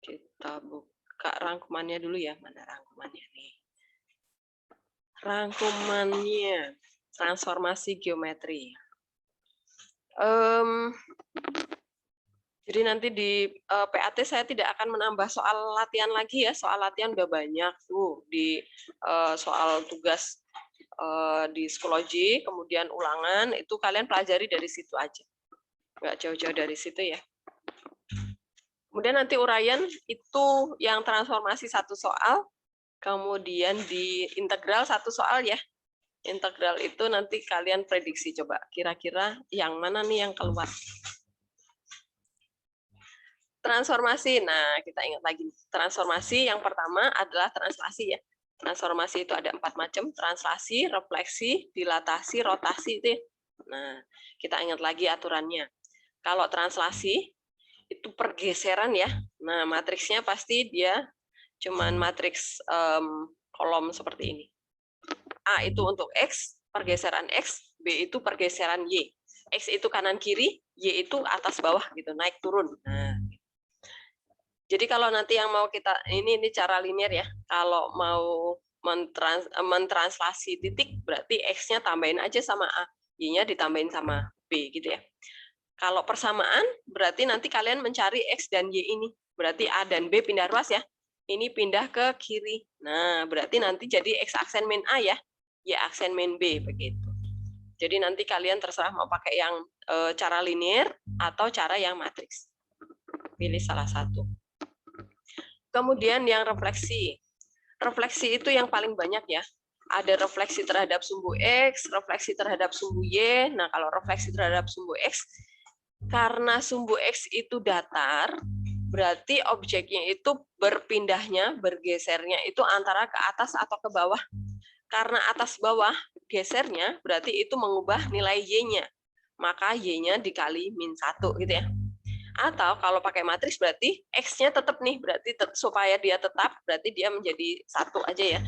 Kita buka rangkumannya dulu ya, mana rangkumannya nih. Rangkumannya, transformasi geometri. Jadi nanti di PAT saya tidak akan menambah soal latihan lagi ya, soal latihan udah banyak tuh di soal tugas di psikologi, kemudian ulangan, itu kalian pelajari dari situ aja. Nggak jauh-jauh dari situ ya. Kemudian nanti uraian itu yang transformasi satu soal, kemudian di integral satu soal ya. Integral itu nanti kalian prediksi coba, kira-kira yang mana nih yang keluar. Transformasi, nah kita ingat lagi. Transformasi yang pertama adalah translasi ya. Transformasi itu ada 4 macam, translasi, refleksi, dilatasi, rotasi itu. Nah, kita ingat lagi aturannya. Kalau translasi itu pergeseran ya. Nah, matriksnya pasti dia cuman matriks kolom seperti ini. A itu untuk X, pergeseran X, B itu pergeseran Y. X itu kanan kiri, Y itu atas bawah gitu, naik turun. Nah, jadi kalau nanti yang mau kita ini cara linear ya. Kalau mau mentranslasi titik berarti X-nya tambahin aja sama A, Y-nya ditambahin sama B gitu ya. Kalau persamaan berarti nanti kalian mencari X dan Y ini. Berarti A dan B pindah ruas ya. Ini pindah ke kiri. Nah, berarti nanti jadi X aksen min A ya. Y aksen min B begitu. Jadi nanti kalian terserah mau pakai yang cara linear atau cara yang matriks. Pilih salah satu. Kemudian yang refleksi. Refleksi itu yang paling banyak ya. Ada refleksi terhadap sumbu X, refleksi terhadap sumbu Y. Nah, kalau refleksi terhadap sumbu X, karena sumbu X itu datar, berarti objeknya itu berpindahnya, bergesernya itu antara ke atas atau ke bawah. Karena atas bawah gesernya, berarti itu mengubah nilai Y-nya. Maka Y-nya dikali min 1 gitu ya. Atau kalau pakai matriks berarti X-nya tetap nih, berarti supaya dia tetap, berarti dia menjadi 1 aja ya.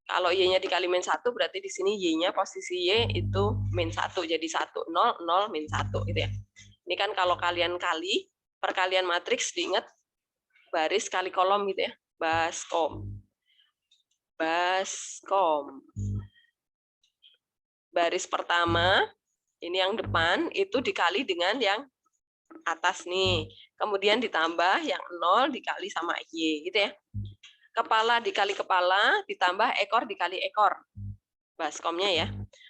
Kalau Y-nya dikali min 1, berarti di sini Y-nya posisi Y itu min 1, jadi 1, 0, 0, min 1 gitu ya. Ini kan kalau kalian kali, perkalian matriks diingat baris kali kolom gitu ya. Baskom. Baskom. Baris pertama, ini yang depan, itu dikali dengan yang atas nih. Kemudian ditambah yang 0 dikali sama Y gitu ya. Kepala dikali kepala ditambah ekor dikali ekor. Baskomnya ya.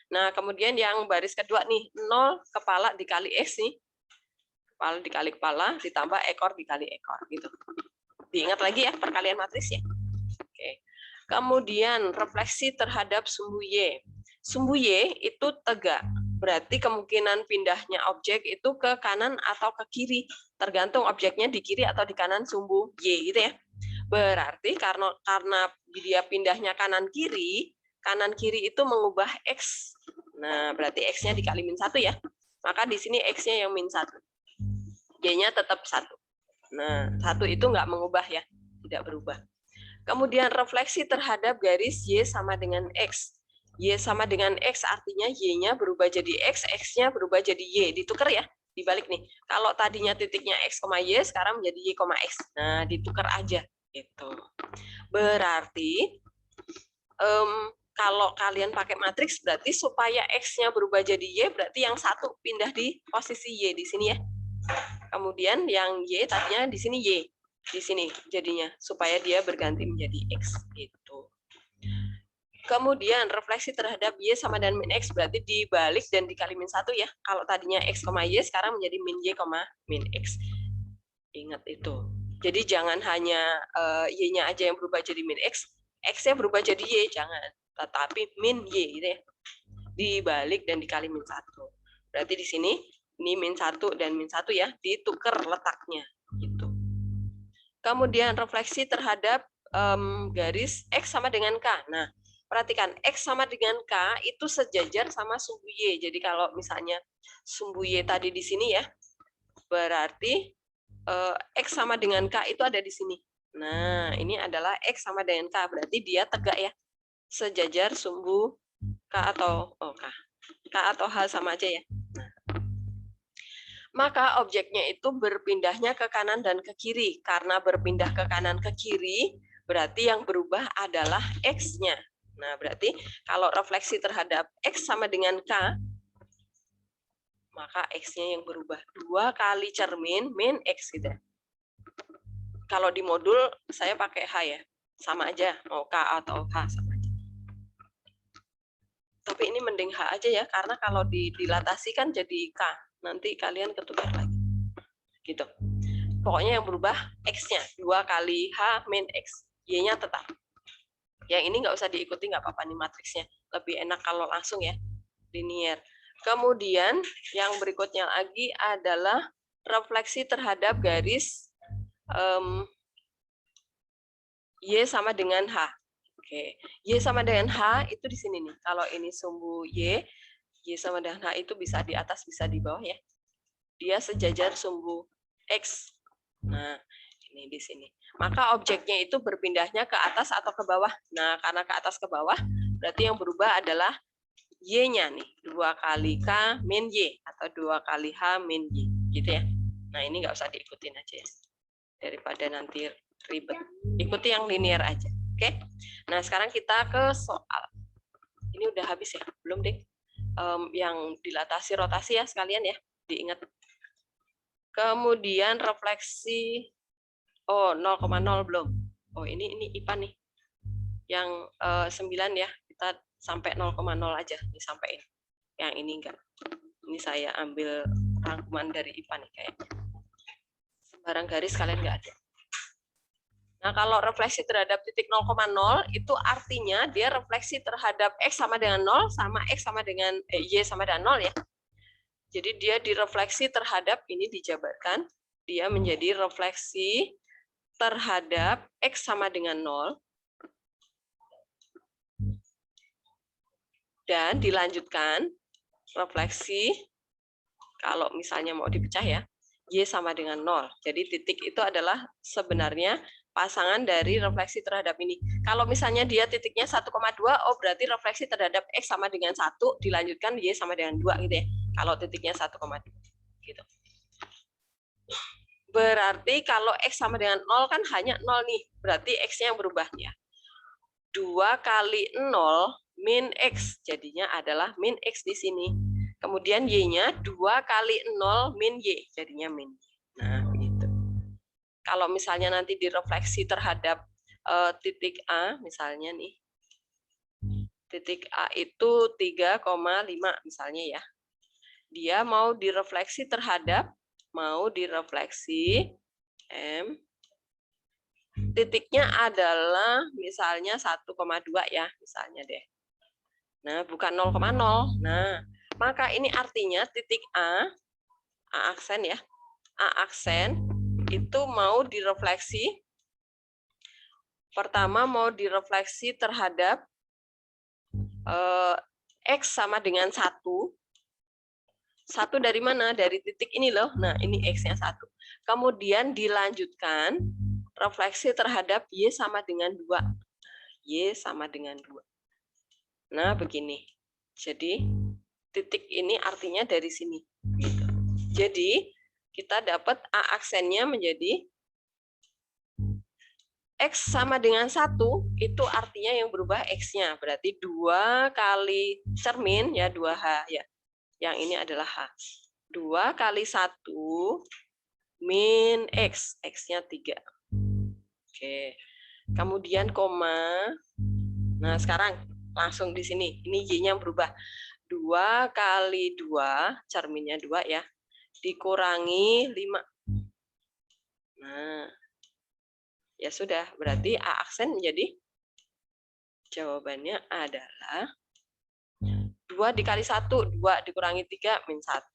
Nah, kemudian yang baris kedua nih, 0 kepala dikali X nih. Kepala dikali kepala ditambah ekor dikali ekor gitu. Diingat lagi ya perkalian matriks ya. Oke. Kemudian refleksi terhadap sumbu Y. Sumbu Y itu tegak. Berarti kemungkinan pindahnya objek itu ke kanan atau ke kiri, tergantung objeknya di kiri atau di kanan sumbu Y gitu ya. Berarti karena dia pindahnya kanan kiri itu mengubah X. Nah, berarti X-nya dikali min 1 ya. Maka di sini X-nya yang min 1. Y-nya tetap 1. Nah, 1 itu nggak mengubah ya, tidak berubah. Kemudian refleksi terhadap garis Y sama dengan X. Y sama dengan X artinya Y-nya berubah jadi X, X-nya berubah jadi Y. Ditukar ya, dibalik nih. Kalau tadinya titiknya X, Y, sekarang menjadi Y, X. Nah, ditukar aja. Gitu. Berarti kalau kalian pakai matriks berarti supaya X-nya berubah jadi Y, berarti yang satu pindah di posisi Y di sini ya. Kemudian yang Y tadinya di sini Y. Di sini jadinya supaya dia berganti menjadi X gitu. Kemudian refleksi terhadap Y sama dan min X berarti dibalik dan dikali min 1 ya. Kalau tadinya X, Y sekarang menjadi min Y, min X. Ingat itu. Jadi jangan hanya Y-nya aja yang berubah jadi min X, X-nya berubah jadi Y, jangan. Tetapi min Y gitu ya. Dibalik dan dikali min 1. Berarti di sini ini min 1 dan min 1 ya, ditukar letaknya gitu. Kemudian refleksi terhadap garis X sama dengan K. Nah, perhatikan X sama dengan K itu sejajar sama sumbu Y. Jadi kalau misalnya sumbu Y tadi di sini ya, berarti X sama dengan K itu ada di sini. Nah, ini adalah X sama dengan K, berarti dia tegak ya. Sejajar sumbu K atau K atau H sama aja ya. Nah. maka objeknya itu berpindahnya ke kanan dan ke kiri. Karena berpindah ke kanan ke kiri, berarti yang berubah adalah X-nya. Nah, berarti kalau refleksi terhadap X sama dengan K, maka X-nya yang berubah. 2 kali cermin min X gitu. Kalau di modul, saya pakai H ya. Sama aja, mau K atau H sama aja. Tapi ini mending H aja ya, karena kalau dilatasi kan jadi K. Nanti kalian ketukar lagi. Gitu. Pokoknya yang berubah X-nya. 2 kali H min X. Y-nya tetap. Yang ini nggak usah diikuti, nggak apa-apa nih matriksnya. Lebih enak kalau langsung ya, linear. Kemudian yang berikutnya lagi adalah refleksi terhadap garis Y sama dengan H. Oke, Y sama dengan H itu di sini nih. Kalau ini sumbu Y sama dengan H itu bisa di atas, bisa di bawah ya. Dia sejajar sumbu X. Nah, ini di sini. Maka objeknya itu berpindahnya ke atas atau ke bawah. Nah, karena ke atas ke bawah, berarti yang berubah adalah Y-nya nih. 2 kali K min Y. Atau 2 kali H min Y. Gitu ya. Nah, ini nggak usah diikutin aja ya. Daripada nanti ribet. Ikuti yang linear aja. Oke? Nah, sekarang kita ke soal. Ini udah habis ya? Belum deh. Yang dilatasi rotasi ya sekalian ya. Diingat. Kemudian refleksi. Oh, 0,0 belum. Oh, ini IPA nih. Yang 9 ya. Kita sampai 0,0 aja disampaikan. Yang ini enggak. Ini saya ambil rangkuman dari IPA nih kayaknya. Sembarang garis kalian enggak ada. Nah, kalau refleksi terhadap titik 0,0 itu artinya dia refleksi terhadap X sama dengan 0 sama X sama dengan Y sama dengan 0 ya. Jadi dia direfleksi terhadap, ini dijabarkan, dia menjadi refleksi terhadap X sama dengan 0. Dan dilanjutkan refleksi, kalau misalnya mau dipecah ya, Y sama dengan 0. Jadi titik itu adalah sebenarnya pasangan dari refleksi terhadap ini. Kalau misalnya dia titiknya 1,2, oh berarti refleksi terhadap X sama dengan 1, dilanjutkan Y sama dengan 2 gitu ya. Kalau titiknya 1,2 gitu. Berarti kalau X sama dengan 0 kan hanya 0 nih. Berarti X-nya yang berubahnya. 2 kali 0 min X. Jadinya adalah min X di sini. Kemudian Y-nya 2 kali 0 min Y. Jadinya min Y. Nah, begitu. Kalau misalnya nanti direfleksi terhadap titik A, misalnya nih. Titik A itu 3,5 misalnya ya. Dia mau direfleksi terhadap M, titiknya adalah misalnya 1,2 ya, misalnya deh. Nah, bukan 0,0. Nah, maka ini artinya titik A aksen ya, A aksen itu mau direfleksi, pertama mau direfleksi terhadap X sama dengan 1. 1 dari mana? Dari titik ini loh. Nah, ini X-nya 1. Kemudian dilanjutkan refleksi terhadap Y sama dengan 2. Y sama dengan 2. Nah, begini. Jadi, titik ini artinya dari sini. Gitu. Jadi, kita dapat A aksennya menjadi X sama dengan 1, itu artinya yang berubah X-nya. Berarti 2 kali cermin, ya 2H. Ya. Yang ini adalah H. 2 kali 1 min X. X-nya 3. Oke. Kemudian koma. Nah, sekarang langsung di sini. Ini Y-nya berubah. 2 kali 2, cerminnya 2 ya, dikurangi 5. Nah, ya sudah. Berarti A aksen menjadi, jawabannya adalah 2 dikali 1, 2 dikurangi 3, min 1.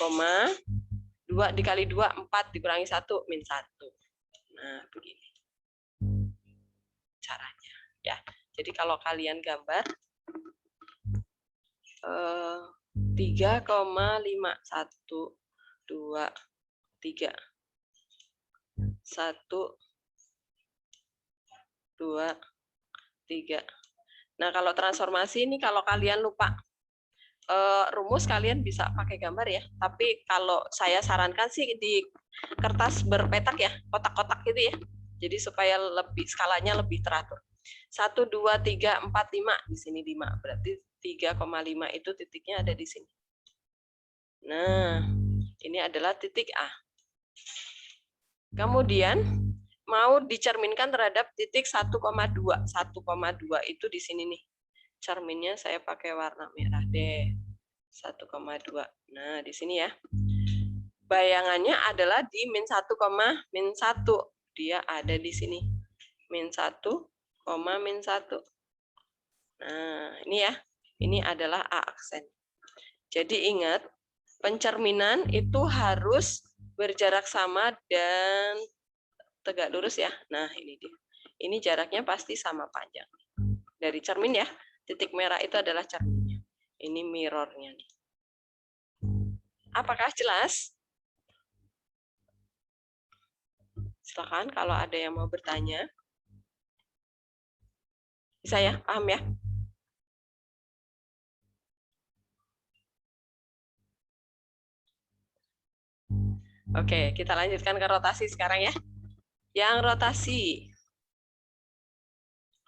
Koma, 2 dikali 2, 4 dikurangi 1, min 1. Nah, begini caranya. Ya, jadi kalau kalian gambar 3,5, 1, 2, 3. 1, 2, 3. Nah, kalau transformasi ini kalau kalian lupa rumus kalian bisa pakai gambar ya. Tapi kalau saya sarankan sih di kertas berpetak ya, kotak-kotak gitu ya. Jadi supaya lebih skalanya lebih teratur. 1, 2, 3, 4, 5. Di sini 5. Berarti 3,5 itu titiknya ada di sini. Nah, ini adalah titik A. Kemudian mau dicerminkan terhadap titik 1,2. 1,2 itu di sini nih. Cerminnya saya pakai warna merah deh. 1,2. Nah, di sini ya. Bayangannya adalah di min 1, min 1. Dia ada di sini. Min 1, min 1. Nah, ini ya. Ini adalah A aksen. Jadi ingat, pencerminan itu harus berjarak sama dan tegak lurus ya. Nah, ini dia. Ini jaraknya pasti sama panjang. Dari cermin ya. Titik merah itu adalah cerminnya. Ini mirrornya nih. Apakah jelas? Silakan kalau ada yang mau bertanya. Bisa ya? Paham ya? Oke, kita lanjutkan ke rotasi sekarang ya. Yang rotasi.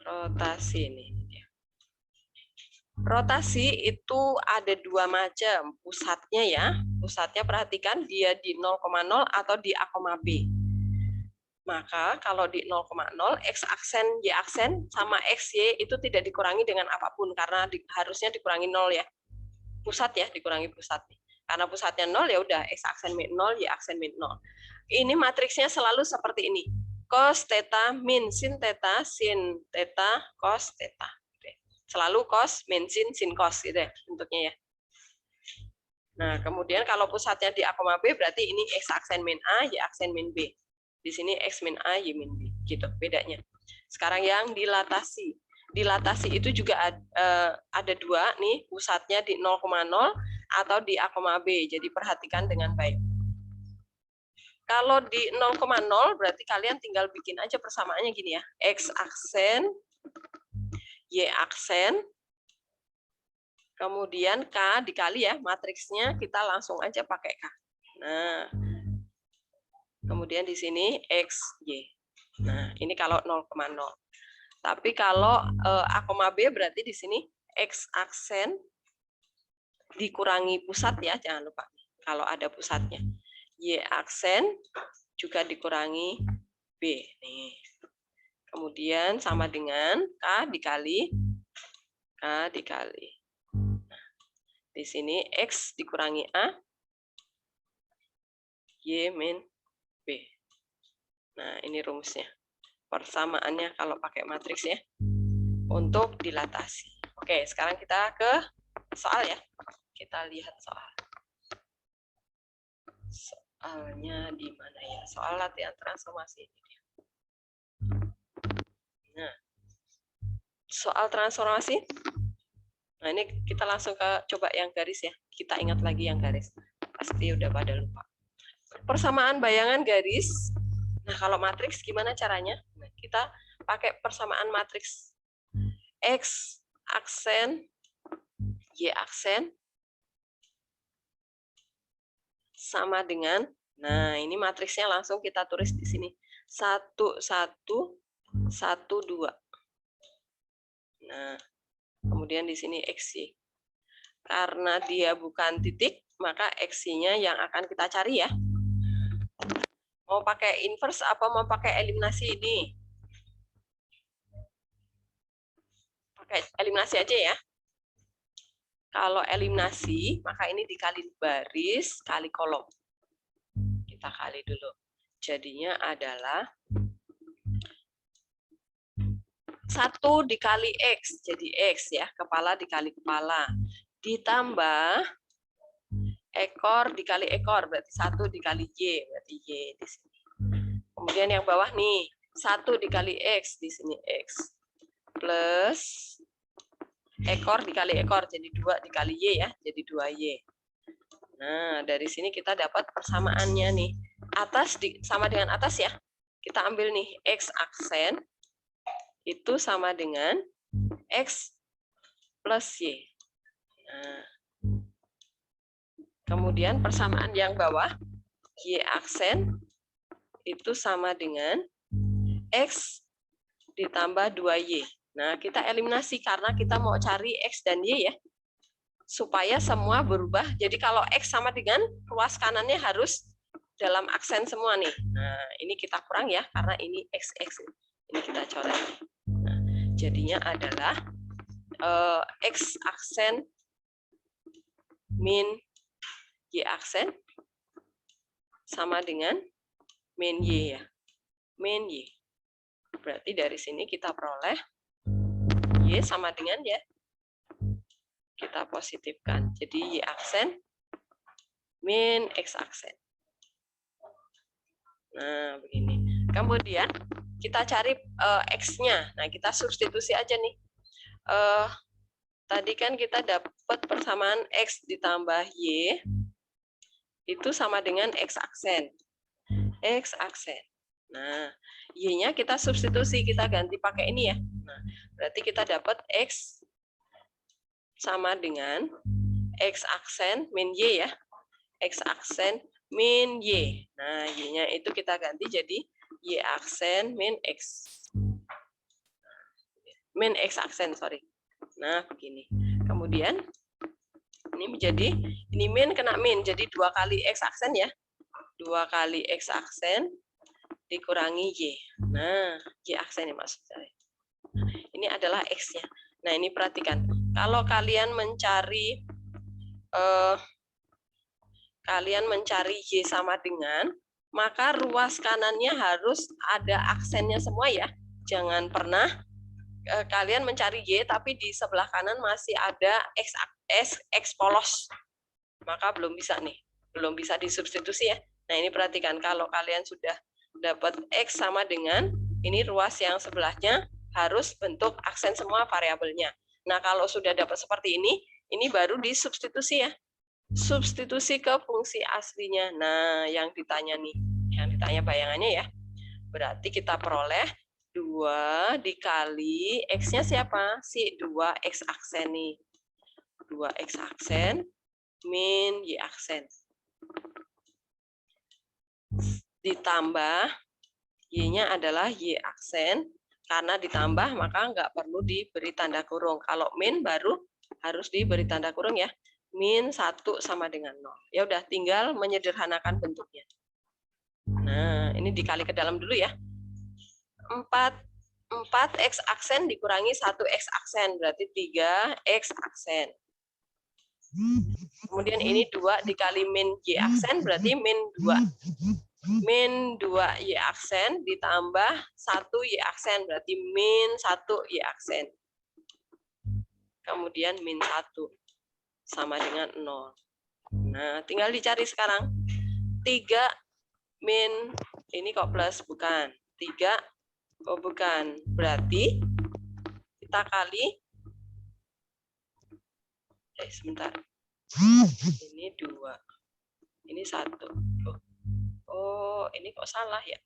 Rotasi ini. Rotasi itu ada dua macam. Pusatnya ya. Pusatnya perhatikan dia di 0,0 atau di A, B. Maka kalau di 0,0, X aksen, Y aksen, sama XY itu tidak dikurangi dengan apapun. Karena harusnya dikurangi 0 ya. Pusat ya, dikurangi pusat. Karena pusatnya 0, ya udah X aksen min 0, Y aksen min 0. Ini matriksnya selalu seperti ini. Cos theta min sin theta, cos theta. Selalu cos min sin cos gitu ya bentuknya ya. Nah, kemudian kalau pusatnya di A, B berarti ini X aksen min A, Y aksen min B. Di sini X min A, Y min B. Gitu bedanya. Sekarang yang dilatasi. Dilatasi itu juga ada dua nih, pusatnya di 0,0 atau di A, B. Jadi perhatikan dengan baik. Kalau di 0,0 berarti kalian tinggal bikin aja persamaannya gini ya. X aksen, Y aksen, kemudian K dikali ya, matriksnya kita langsung aja pakai K. Nah, kemudian di sini X, Y. Nah, ini kalau 0,0. Tapi kalau A, B berarti di sini X aksen dikurangi pusat ya, jangan lupa. Kalau ada pusatnya. Y aksen juga dikurangi B. Nih. Kemudian sama dengan K dikali K dikali. Nah, di sini X dikurangi A, Y min B. Nah, ini rumusnya. Persamaannya kalau pakai matriks ya. Untuk dilatasi. Oke, sekarang kita ke soal ya. Kita lihat soal. Soalnya di mana ya? Soal latihan transformasi ini. Nah, soal transformasi. Nah, ini kita langsung ke coba yang garis ya. Kita ingat lagi yang garis. Pasti udah pada lupa. Persamaan bayangan garis. Nah, kalau matriks gimana caranya? Nah, kita pakai persamaan matriks X aksen, Y aksen, sama dengan, nah ini matriksnya langsung kita tulis di sini. 1, 1, 1, 2. Nah, kemudian di sini XY. Karena dia bukan titik, maka XY-nya yang akan kita cari ya. Mau pakai inverse apa mau pakai eliminasi ini? Pakai eliminasi aja ya. Kalau eliminasi, maka ini dikali baris, kali kolom. Kita kali dulu. Jadinya adalah 1 dikali X, jadi X ya, kepala dikali kepala. Ditambah ekor dikali ekor, berarti 1 dikali Y, berarti Y di sini. Kemudian yang bawah nih, 1 dikali X, di sini X. Plus ekor dikali ekor, jadi 2 dikali Y ya, jadi 2Y. Nah, dari sini kita dapat persamaannya nih. Atas sama dengan atas ya. Kita ambil nih, X aksen itu sama dengan X plus Y. Nah, Kemudian persamaan yang bawah, Y aksen itu sama dengan X ditambah 2Y. Nah, kita eliminasi karena kita mau cari X dan Y ya. Supaya semua berubah. Jadi kalau X sama dengan ruas kanannya harus dalam aksen semua nih. Nah, ini kita kurang ya, karena ini XX. Ini kita coret. Nah, jadinya adalah X aksen min Y aksen sama dengan min Y ya. Min Y. Berarti dari sini kita peroleh Y sama dengan ya. Kita positifkan. Jadi Y aksen min X aksen. Nah, begini. Kemudian kita cari X-nya. Nah, kita substitusi aja nih. Tadi kan kita dapat persamaan X ditambah Y itu sama dengan X aksen. X aksen. Nah, Y-nya kita substitusi, kita ganti pakai ini ya. Nah, berarti kita dapat X sama dengan X aksen min Y ya. X aksen min Y. Nah, Y-nya itu kita ganti jadi Y aksen min X. Min X aksen, sorry. Nah, begini. Kemudian ini menjadi, ini min kena min, jadi 2 kali X aksen ya. 2 kali X aksen dikurangi Y. Nah, Y aksen ini maksud saya. Ini adalah X-nya. Nah, ini perhatikan. Kalau kalian mencari Y sama dengan, maka ruas kanannya harus ada aksennya semua ya. Jangan pernah kalian mencari Y tapi di sebelah kanan masih ada X polos. Maka belum bisa nih. Belum bisa disubstitusi ya. Nah, ini perhatikan. Kalau kalian sudah dapat X sama dengan, ini ruas yang sebelahnya harus bentuk aksen semua variabelnya. Nah, kalau sudah dapat seperti ini baru disubstitusi ya. Substitusi ke fungsi aslinya. Nah, yang ditanya nih. Yang ditanya bayangannya ya. Berarti kita peroleh 2 dikali X-nya siapa? Si 2X aksen nih. 2X aksen min Y aksen. Ditambah Y-nya adalah Y aksen. Karena ditambah maka nggak perlu diberi tanda kurung. Kalau min baru harus diberi tanda kurung ya. Min 1 sama dengan 0. Ya udah, tinggal menyederhanakan bentuknya. Nah, ini dikali ke dalam dulu ya. 4X aksen dikurangi 1X aksen, berarti 3X aksen. Kemudian ini 2 dikali min Y aksen, berarti min 2. Min 2Y aksen ditambah 1Y aksen, berarti min 1Y aksen. Kemudian min 1 sama dengan 0. Nah, tinggal dicari sekarang. 3 min, ini kok plus, bukan. 3, oh bukan. Berarti kita kali, sebentar. Ini 2. Ini 1. Oh, ini kok salah ya?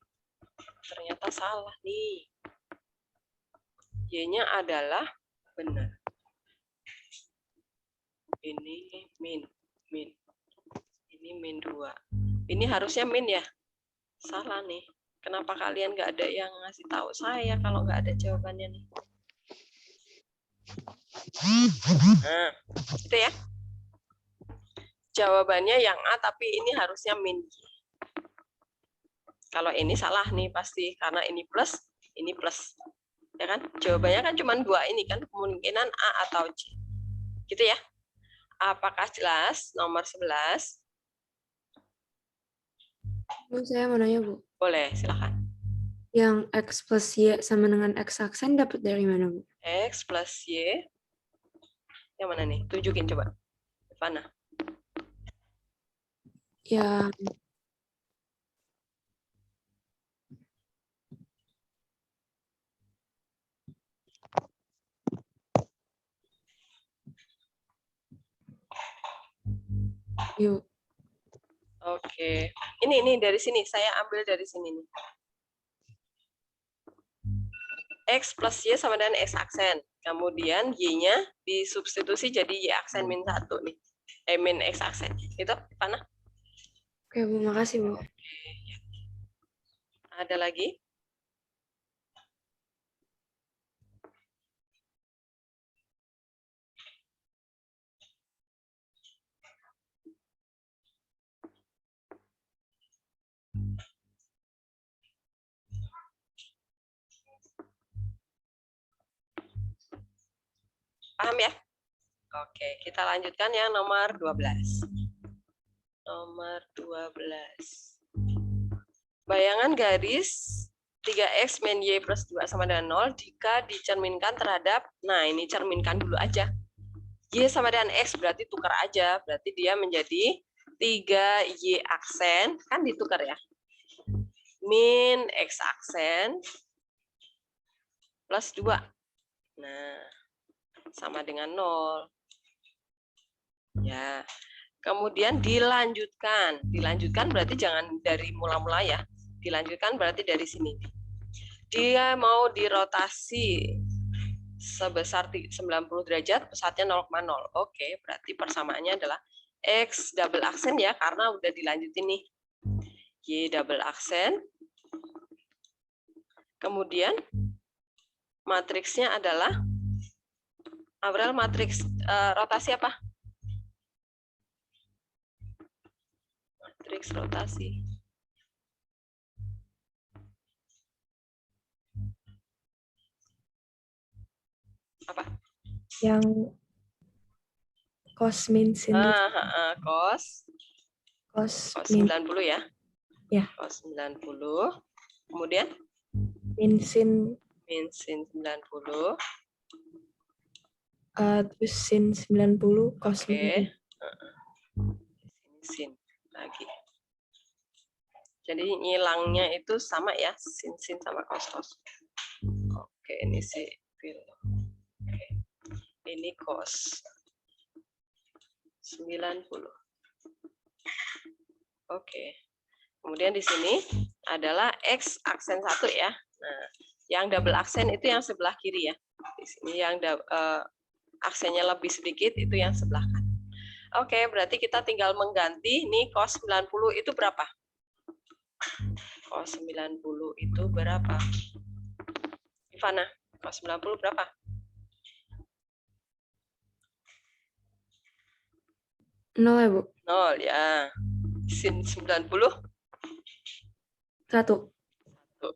Ternyata salah nih. Y-nya adalah benar. Ini min. Ini min 2. Ini harusnya min ya? Salah nih. Kenapa kalian nggak ada yang ngasih tahu saya kalau nggak ada jawabannya nih? Nah, itu ya. Jawabannya yang A, tapi ini harusnya min Y. Kalau ini salah nih pasti, karena ini plus, ini plus. Ya kan? Jawabannya kan cuma 2 ini kan, kemungkinan A atau J. Gitu ya. Apakah jelas nomor 11? Bu, saya mau nanya, Bu. Boleh, silakan. Yang X plus Y sama dengan X aksen dapat dari mana, Bu? X plus Y. Yang mana nih? Tunjukin coba. Mana? Yang yuk. Oke. Ini dari sini. Saya ambil dari sini nih. X plus Y sama dengan X aksen. Kemudian Y-nya disubstitusi jadi Y aksen min 1 nih. min X aksen. Itu Ivana? Oke, Bu. Makasih, Bu. Ada lagi? Paham ya? Oke, kita lanjutkan yang nomor 12. Nomor 12. Bayangan garis 3x min y plus 2 sama dengan 0 jika dicerminkan terhadap, nah ini cerminkan dulu aja. Y sama dengan x berarti tukar aja, berarti dia menjadi 3y aksen, kan ditukar ya. Min x aksen plus 2. Nah, sama dengan 0. Ya. Kemudian dilanjutkan. Dilanjutkan berarti jangan dari mula-mula ya. Dilanjutkan berarti dari sini. Dia mau dirotasi sebesar 90 derajat, pusatnya 0,0. Oke, berarti persamaannya adalah X double aksen ya, karena udah dilanjutin nih. Y double aksen. Kemudian matriksnya adalah, Abrel, matriks rotasi apa? Matriks rotasi. Apa? Yang cos min sin Cos cos 90 min ya. Ya. Cos 90. Kemudian min sin min sin 90. Terus sin 90 cos min. Sin lagi. Jadi ngilangnya itu sama ya, sin sama cos. Oke, ini sipil. Oke. Ini cos 90. Oke. Kemudian di sini adalah X aksen 1 ya. Nah, yang double aksen itu yang sebelah kiri ya. Di sini yang aksennya lebih sedikit itu yang sebelah kanan. Oke, berarti kita tinggal mengganti nih cos 90 itu berapa? Cos 90 itu berapa? Ivana, cos 90 berapa? 0 ya, Bu? 0 ya. Sin 90? 1.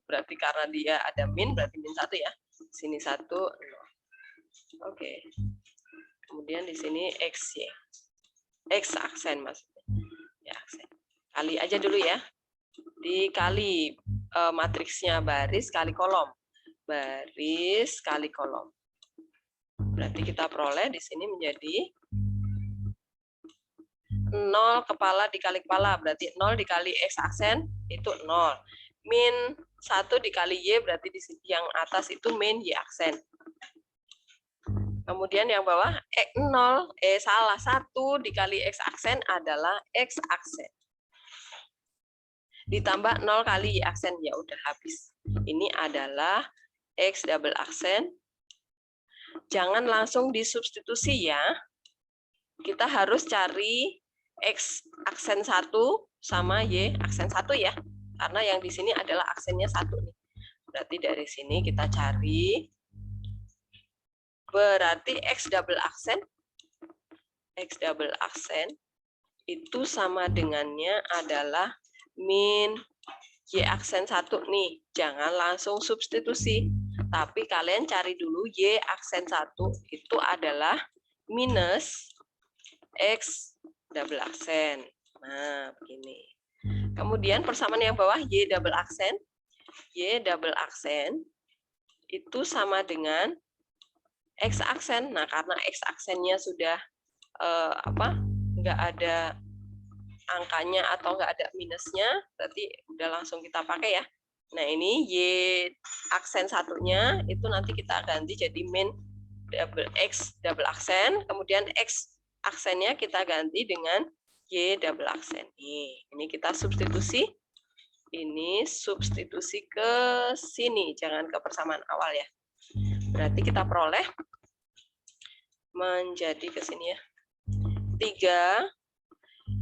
Berarti karena dia ada min, berarti min 1 ya. Sini 1, 0. Oke. Kemudian di sini X ya. X aksen maksudnya. Ya, aksen. Kali aja dulu ya. Dikali matriksnya baris kali kolom. Baris kali kolom. Berarti kita peroleh di sini menjadi 0 kepala dikali kepala. Berarti 0 dikali X aksen itu 0. Min 1 dikali Y berarti di sini yang atas itu min Y aksen. Kemudian yang bawah 1 dikali X aksen adalah X aksen. Ditambah 0 kali Y aksen, ya udah habis. Ini adalah X double aksen. Jangan langsung disubstitusi ya. Kita harus cari X aksen 1 sama Y aksen 1 ya. Karena yang di sini adalah aksennya 1 nih. Berarti dari sini kita cari. Berarti X double aksen itu sama dengannya adalah min Y aksen 1 nih. Jangan langsung substitusi. Tapi kalian cari dulu Y aksen 1 itu adalah minus X double aksen. Nah, begini. Kemudian persamaan yang bawah Y double aksen itu sama dengan X aksen. Nah, karena X aksennya sudah nggak ada angkanya atau nggak ada minusnya, berarti udah langsung kita pakai ya. Nah, ini Y aksen satunya itu nanti kita ganti jadi min X double aksen, kemudian X aksennya kita ganti dengan Y double aksen. Ini kita substitusi. Ini substitusi ke sini, jangan ke persamaan awal ya. Berarti kita peroleh menjadi ke sini ya. 3,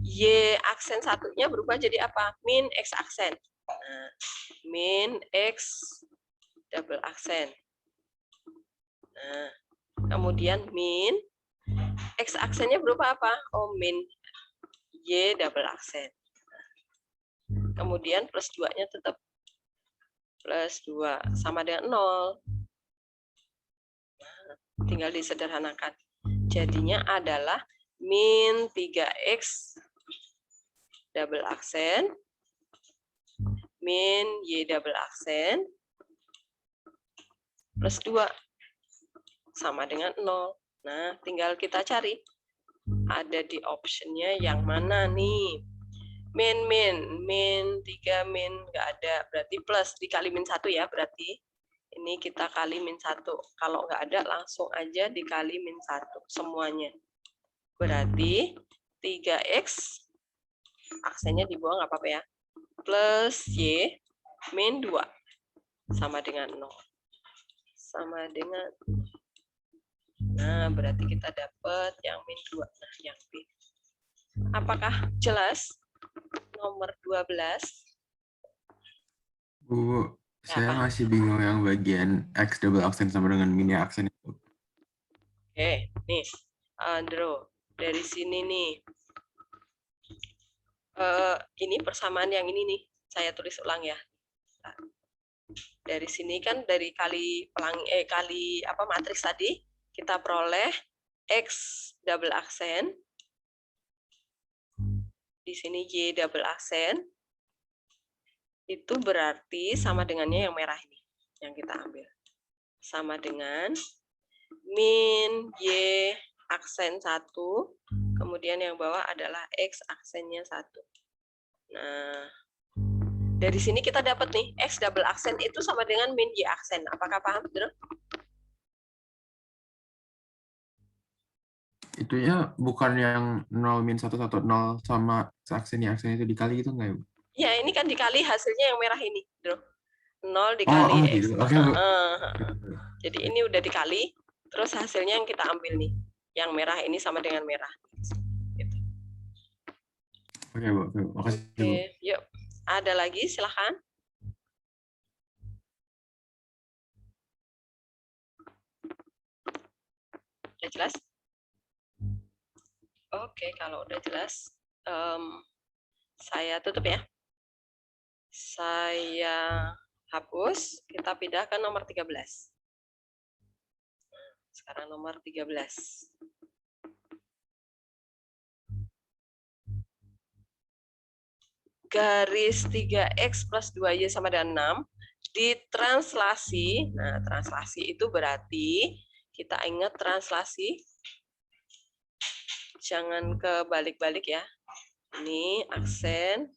Y aksen satunya berubah jadi apa? Min X aksen. Nah, min X double aksen. Nah, kemudian min X aksennya berubah apa? Oh, min Y double aksen. Kemudian plus 2-nya tetap plus 2 sama dengan 0. Nah, tinggal disederhanakan. Jadinya adalah min 3X double aksen min Y double aksen plus 2 sama dengan 0. Nah, tinggal kita cari. Ada di optionnya yang mana nih? Min 3 min nggak ada, berarti plus dikali min 1 ya, berarti ini kita kali min 1. Kalau nggak ada langsung aja dikali min 1 semuanya. Berarti 3X aksennya dibuang nggak apa-apa ya. Plus Y min 2 sama dengan 0. Sama dengan, nah berarti kita dapat yang min 2, nah yang B. Apakah jelas? Nomor 12. Bu, saya Apa? masih bingung yang bagian X double aksen sama dengan mini aksen itu. Oke, nih Andro, dari sini nih. Ini persamaan yang ini nih, saya tulis ulang ya. Dari sini kan dari kali matriks tadi kita peroleh X double aksen. Di sini Y double aksen. Itu berarti sama dengannya yang merah ini yang kita ambil. Sama dengan min Y aksen 1, kemudian yang bawah adalah X aksennya 1. Nah, dari sini kita dapat nih, X double aksen itu sama dengan min Y aksen. Apakah paham, Bro? Itu ya bukan yang 0 min 1 1 0 sama aksen itu dikali gitu nggak ya, Bu? Ya, ini kan dikali hasilnya yang merah ini, Bro. 0 dikali X. Gitu. Oke, Bu. Jadi ini udah dikali, terus hasilnya yang kita ambil nih. Yang merah ini sama dengan merah. Gitu. Oke, Bu. Makasih, Bu. Oke, yuk. Ada lagi, silahkan. Udah jelas? Oke, kalau udah jelas, saya tutup ya. Saya hapus, kita pindah ke nomor 13. Sekarang nomor 13. Garis 3X plus 2Y sama dengan 6 ditranslasi. Nah, translasi itu berarti kita ingat translasi jangan kebalik-balik ya. Ini aksen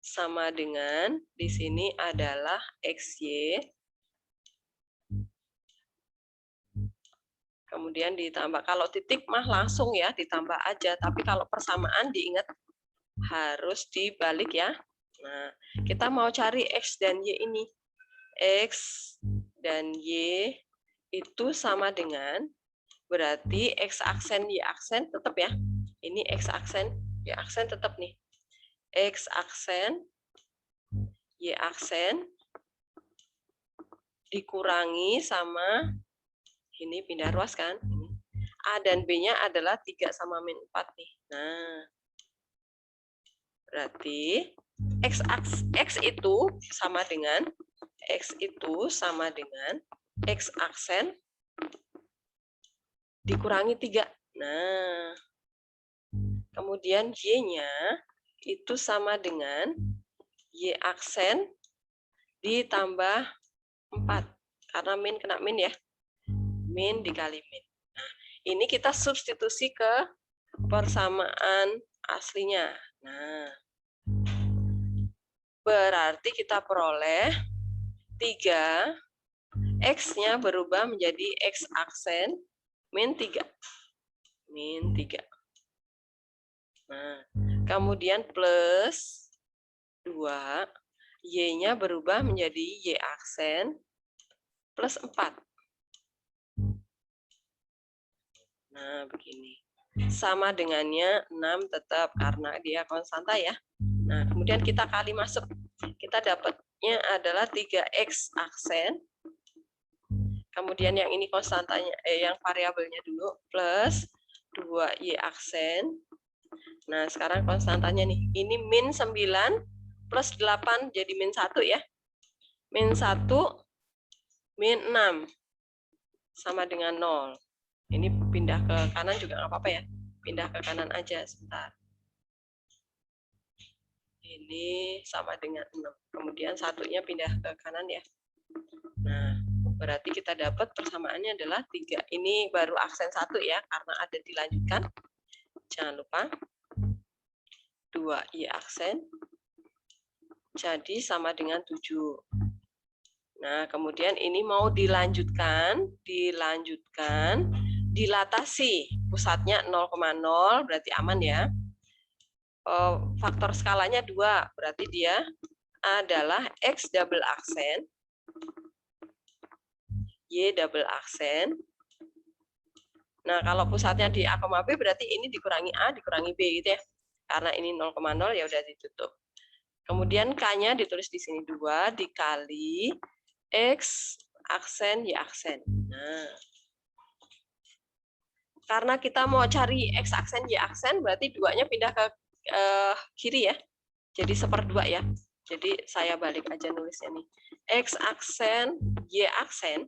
sama dengan di sini adalah XY. Kemudian ditambah, kalau titik mah langsung ya ditambah aja, tapi kalau persamaan diingat harus dibalik ya. Nah, kita mau cari X dan Y ini. X dan Y itu sama dengan, berarti X aksen, Y aksen tetap ya. Ini X aksen, Y aksen tetap nih. X aksen, Y aksen dikurangi sama, ini pindah ruas kan. A dan B-nya adalah 3 sama min 4 nih. Nah, berarti X itu sama dengan X aksen dikurangi 3. Nah, kemudian Y-nya itu sama dengan Y aksen ditambah 4. Karena min kena min ya. Min dikali min. Nah, ini kita substitusi ke persamaan aslinya. Nah, berarti kita peroleh 3, X-nya berubah menjadi X aksen min 3. Min 3. Nah, kemudian plus 2, Y-nya berubah menjadi Y aksen plus 4. Nah, begini. Sama dengannya 6 tetap karena dia konstanta ya. Nah, kemudian kita kali masuk. Kita dapatnya adalah 3x aksen. Kemudian yang ini konstantanya, yang variabelnya dulu, plus 2y aksen. Nah, sekarang konstantanya nih. Ini min 9 plus 8 jadi min 1 ya. Min 1, min 6. Sama dengan 0. Ini pindah ke kanan juga nggak apa-apa ya. Pindah ke kanan aja sebentar. Ini sama dengan 6. Kemudian satunya pindah ke kanan ya. Nah, berarti kita dapat persamaannya adalah 3. Ini baru aksen 1 ya, karena ada dilanjutkan. Jangan lupa. 2i aksen. Jadi sama dengan 7. Nah, kemudian ini mau dilanjutkan, dilatasi. Pusatnya 0,0, berarti aman ya. Faktor skalanya 2, berarti dia adalah X double aksen, Y double aksen. Nah, kalau pusatnya di A, B, berarti ini dikurangi A, dikurangi B gitu ya. Karena ini 0,0 ya udah ditutup. Kemudian K-nya ditulis di sini 2 dikali X aksen, Y aksen. Nah, karena kita mau cari X aksen, Y aksen, berarti 2-nya pindah ke kiri ya. Jadi 1/2 ya. Jadi saya balik aja nulisnya nih. X aksen, Y aksen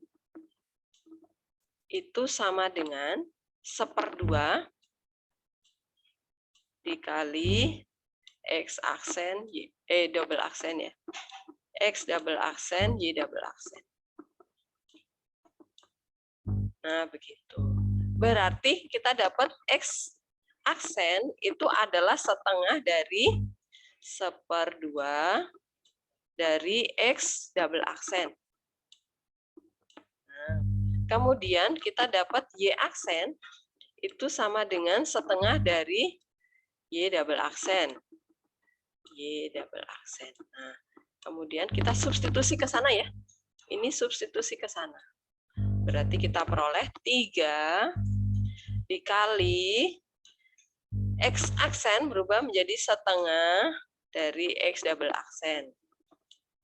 itu sama dengan 1/2 dikali X aksen, double aksen ya. X double aksen, Y double aksen. Nah, begitu. Berarti kita dapat X aksen itu adalah setengah dari 1/2 dari X double aksen. Nah, kemudian kita dapat Y aksen itu sama dengan setengah dari Y double aksen. Y double aksen. Nah, kemudian kita substitusi ke sana ya. Ini substitusi ke sana. Berarti kita peroleh 3 dikali X aksen berubah menjadi setengah dari X double aksen.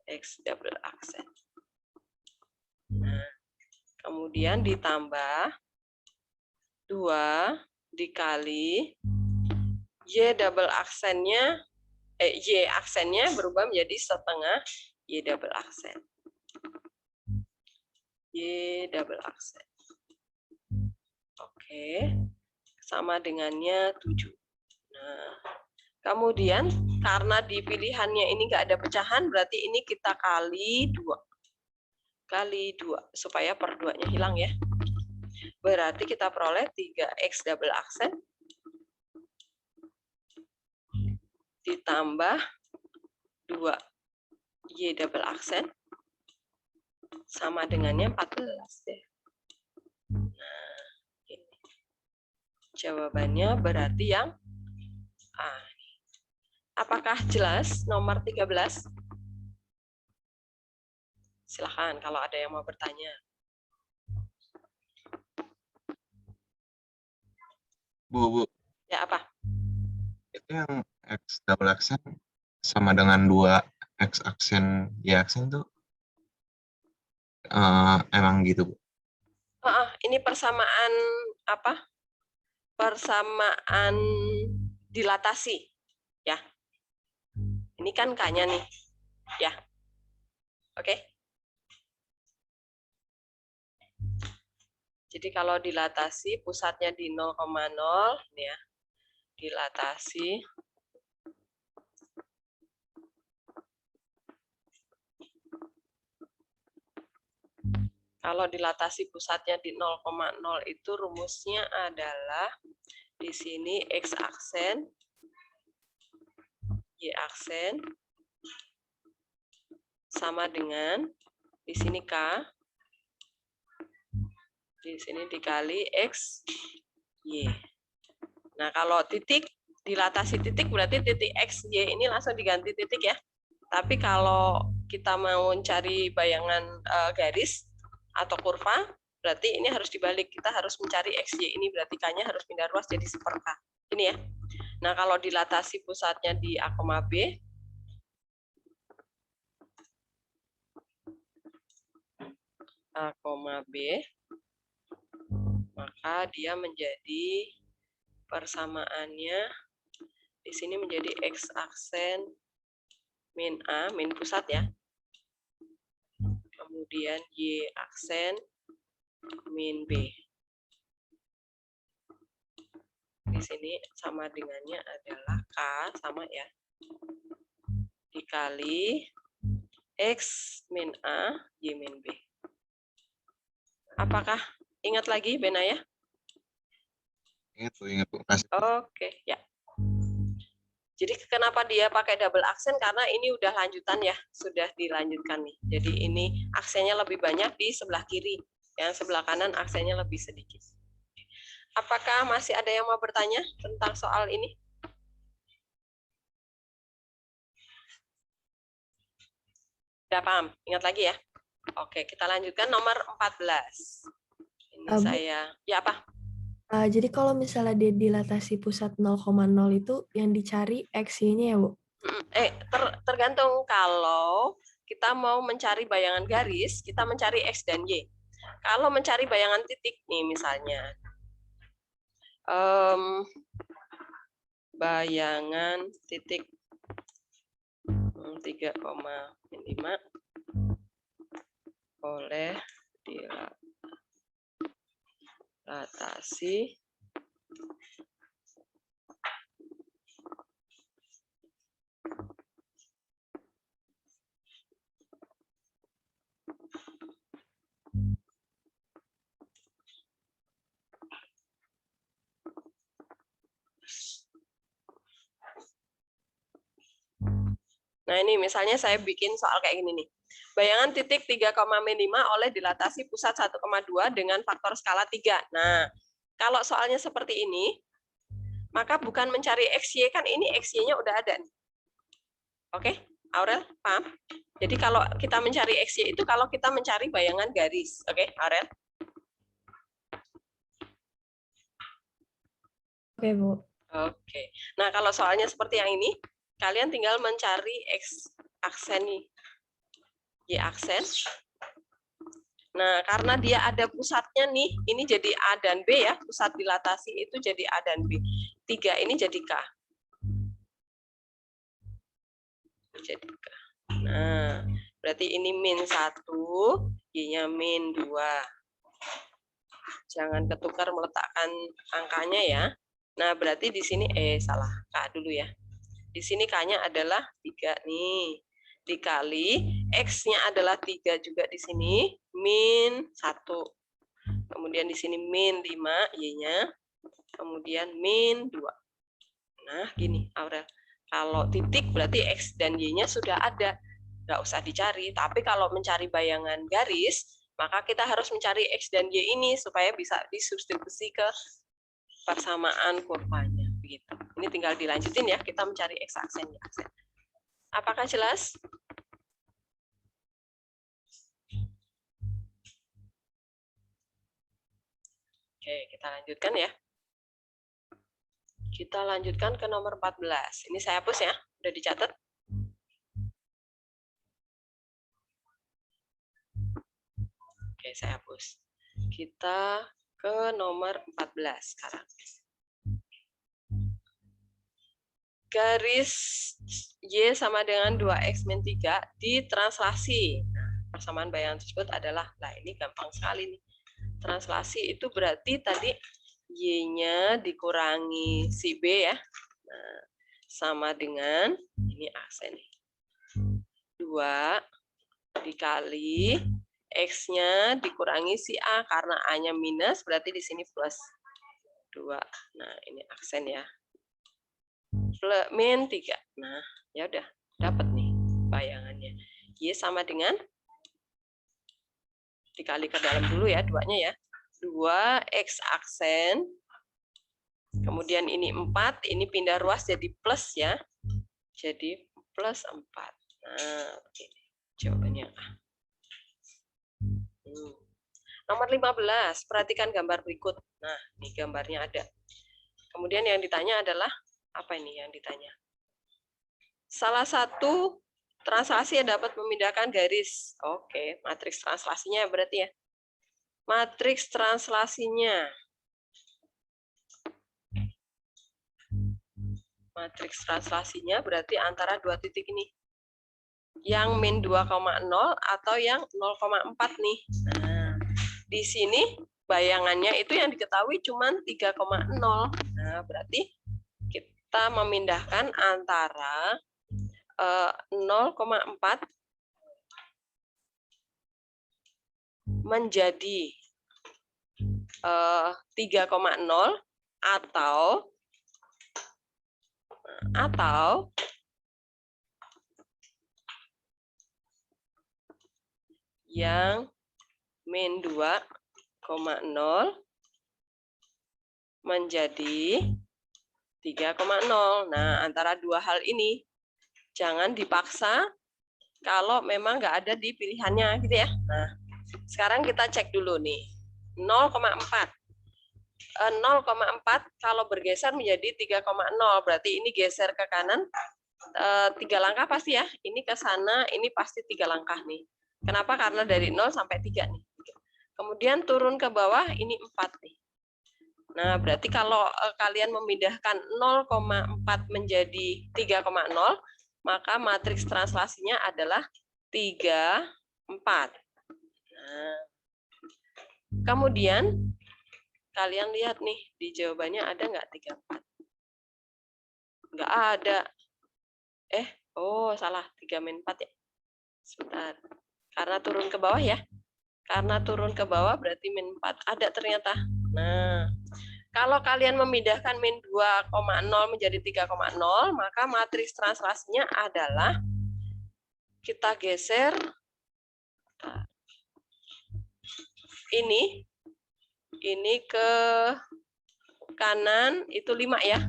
X double aksen. Nah, kemudian ditambah 2 dikali Y double aksennya, Y aksennya berubah menjadi setengah Y double aksen. Y double aksen. Oke, sama dengannya 7. Nah, kemudian karena di pilihannya ini nggak ada pecahan, berarti ini kita kali 2. Kali 2, supaya per 2-nya hilang ya. Berarti kita peroleh 3X double aksen ditambah 2Y double aksen sama dengannya 14 ya. Nah, ini. Jawabannya berarti yang A. Apakah jelas nomor 13? Silahkan kalau ada yang mau bertanya. Bu, Ya, apa? itu yang X double aksen sama dengan 2X aksen Y aksen tuh emang gitu, Bu? Ini persamaan apa? Persamaan dilatasi. Ya. Ini kan K-nya nih. Ya. Oke. Jadi kalau dilatasi pusatnya di 0,0 ya. Dilatasi kalau dilatasi pusatnya di 0,0 itu rumusnya adalah di sini X aksen, Y aksen sama dengan di sini K, di sini dikali X, Y. Nah, kalau titik, dilatasi titik berarti titik X, Y ini langsung diganti titik ya. Tapi kalau kita mau cari bayangan garis atau kurva, Berarti ini harus dibalik. Kita harus mencari XY ini, berarti K-nya harus pindah ruas jadi 1/K. Ini ya. Nah, kalau dilatasi pusatnya di A, B, A, B, maka dia menjadi persamaannya di sini menjadi X aksen min A, min pusat ya. Kemudian Y aksen min B. Di sini sama dengannya adalah K sama ya. Dikali X min A, Y min B. Apakah ingat lagi, Benaya? Ingat Bu. Kasih. Oke, ya. Jadi kenapa dia pakai double aksen? Karena ini udah lanjutan ya, sudah dilanjutkan nih. Jadi ini aksennya lebih banyak di sebelah kiri, yang sebelah kanan aksennya lebih sedikit. Apakah masih ada yang mau bertanya tentang soal ini? Udah paham? Ingat lagi ya. Oke, kita lanjutkan nomor 14. Ini Bu. saya, ya apa? Jadi kalau misalnya dia dilatasi pusat 0,0 itu yang dicari X-nya ya, Bu? Tergantung. Kalau kita mau mencari bayangan garis, kita mencari X dan Y. Kalau mencari bayangan titik, nih misalnya, bayangan titik 3,5 oleh dilatasi Nah, ini misalnya saya bikin soal kayak gini nih. Bayangan titik 3,5 oleh dilatasi pusat 1,2 dengan faktor skala 3. Nah, kalau soalnya seperti ini, maka bukan mencari XY, kan ini XY-nya udah ada nih. Oke, Aurel, paham? Jadi kalau kita mencari XY itu kalau kita mencari bayangan garis. Oke, Aurel? Oke, Bu. Oke. Nah, kalau soalnya seperti yang ini, kalian tinggal mencari X aksen nih. Y aksen. Nah, karena dia ada pusatnya nih, ini jadi A dan B ya, pusat dilatasi itu jadi A dan B. 3 ini jadi K. Jadi K. Nah, berarti ini min 1, Y-nya min 2. Jangan ketukar meletakkan angkanya ya. Nah, berarti di sini salah, K dulu ya. Di sini K-nya adalah 3 nih. Dikali X-nya adalah 3 juga di sini, min 1. Kemudian di sini min 5, Y-nya. Kemudian min 2. Nah, gini, Aurel. Kalau titik berarti X dan Y-nya sudah ada. Nggak usah dicari. Tapi kalau mencari bayangan garis, maka kita harus mencari X dan Y ini supaya bisa disubstitusi ke persamaan kurvanya. Begitu. Ini tinggal dilanjutin ya, kita mencari X aksen, Y aksen. Apakah jelas? Oke, kita lanjutkan ya. Kita lanjutkan ke nomor 14. Ini saya hapus ya, udah dicatat. Oke, saya hapus. Kita ke nomor 14 sekarang. Garis Y sama dengan 2X min 3 ditranslasi. Nah, persamaan bayangan tersebut adalah, nah ini gampang sekali nih. Translasi itu berarti tadi Y-nya dikurangi si B ya. Nah, sama dengan, ini aksen nih. 2 dikali X-nya dikurangi si A, karena A-nya minus, berarti di sini plus 2. Nah, ini aksen ya. Min 3. Nah, ya udah dapat nih bayangannya. Y sama dengan dikali ke dalam dulu ya, 2-nya ya. 2X aksen. Kemudian ini 4, ini pindah ruas jadi plus ya. Jadi plus 4. Nah, ini jawabannya A. Nomor Nomor 15, perhatikan gambar berikut. Nah, ini gambarnya ada. Kemudian yang ditanya adalah, apa ini yang ditanya? Salah satu translasi yang dapat memindahkan garis. Oke, matriks translasinya berarti ya. Matriks translasinya. Matriks translasinya berarti antara dua titik ini. Yang min 2,0 atau yang 0,4 nih. Nah, di sini bayangannya itu yang diketahui cuma 3,0. Nah, berarti kita memindahkan antara 0,4 menjadi 3,0 atau yang min 2,0 menjadi 3,0. Nah, antara dua hal ini jangan dipaksa kalau memang nggak ada di pilihannya gitu ya. Nah, sekarang kita cek dulu nih. 0,4. 0,4 kalau bergeser menjadi 3,0 berarti ini geser ke kanan 3 langkah pasti ya. Ini ke sana, ini pasti 3 langkah nih. Kenapa? Karena dari 0 sampai 3 nih. Kemudian turun ke bawah ini 4 nih. Nah, berarti kalau kalian memindahkan 0,4 menjadi 3,0, maka matriks translasinya adalah 3, 4. Nah, kemudian kalian lihat nih, di jawabannya ada nggak 3, 4? Nggak ada. Salah, 3 min 4 ya. Sebentar. Karena turun ke bawah ya. Karena turun ke bawah berarti min 4. Ada ternyata. Nah, kalau kalian memindahkan min 2,0 menjadi 3,0, maka matriks translasinya adalah kita geser ini ke kanan itu 5 ya.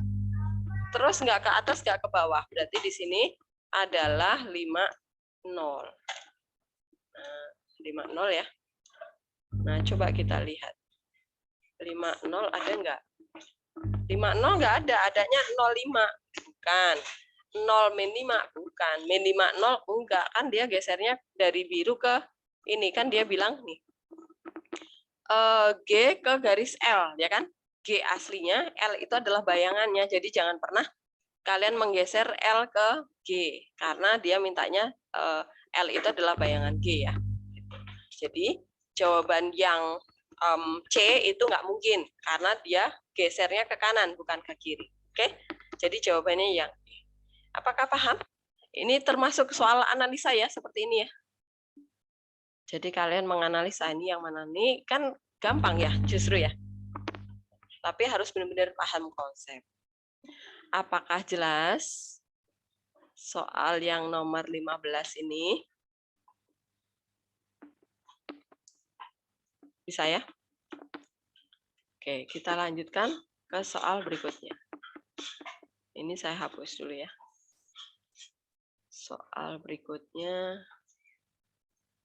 Terus nggak ke atas, nggak ke bawah. Berarti di sini adalah 5,0. Nah, 5,0 ya. Nah, coba kita lihat. 5,0 ada nggak? 5,0 nggak ada. Adanya 0,5. Bukan. 0 min 5. Bukan. Min 5,0 enggak. Kan dia gesernya dari biru ke ini. Kan dia bilang nih. G ke garis L. Ya kan? G aslinya. L itu adalah bayangannya. Jadi jangan pernah kalian menggeser L ke G. Karena dia mintanya L itu adalah bayangan G ya. Jadi jawaban yang C itu nggak mungkin karena dia gesernya ke kanan bukan ke kiri. Oke, jadi jawabannya yang E. Apakah paham? Ini termasuk soal analisa ya seperti ini ya. Jadi kalian menganalisa ini yang mana nih kan gampang ya justru ya. Tapi harus benar-benar paham konsep. Apakah jelas soal yang nomor 15 ini? Bisa ya? Oke, kita lanjutkan ke soal berikutnya. Ini saya hapus dulu ya. Soal berikutnya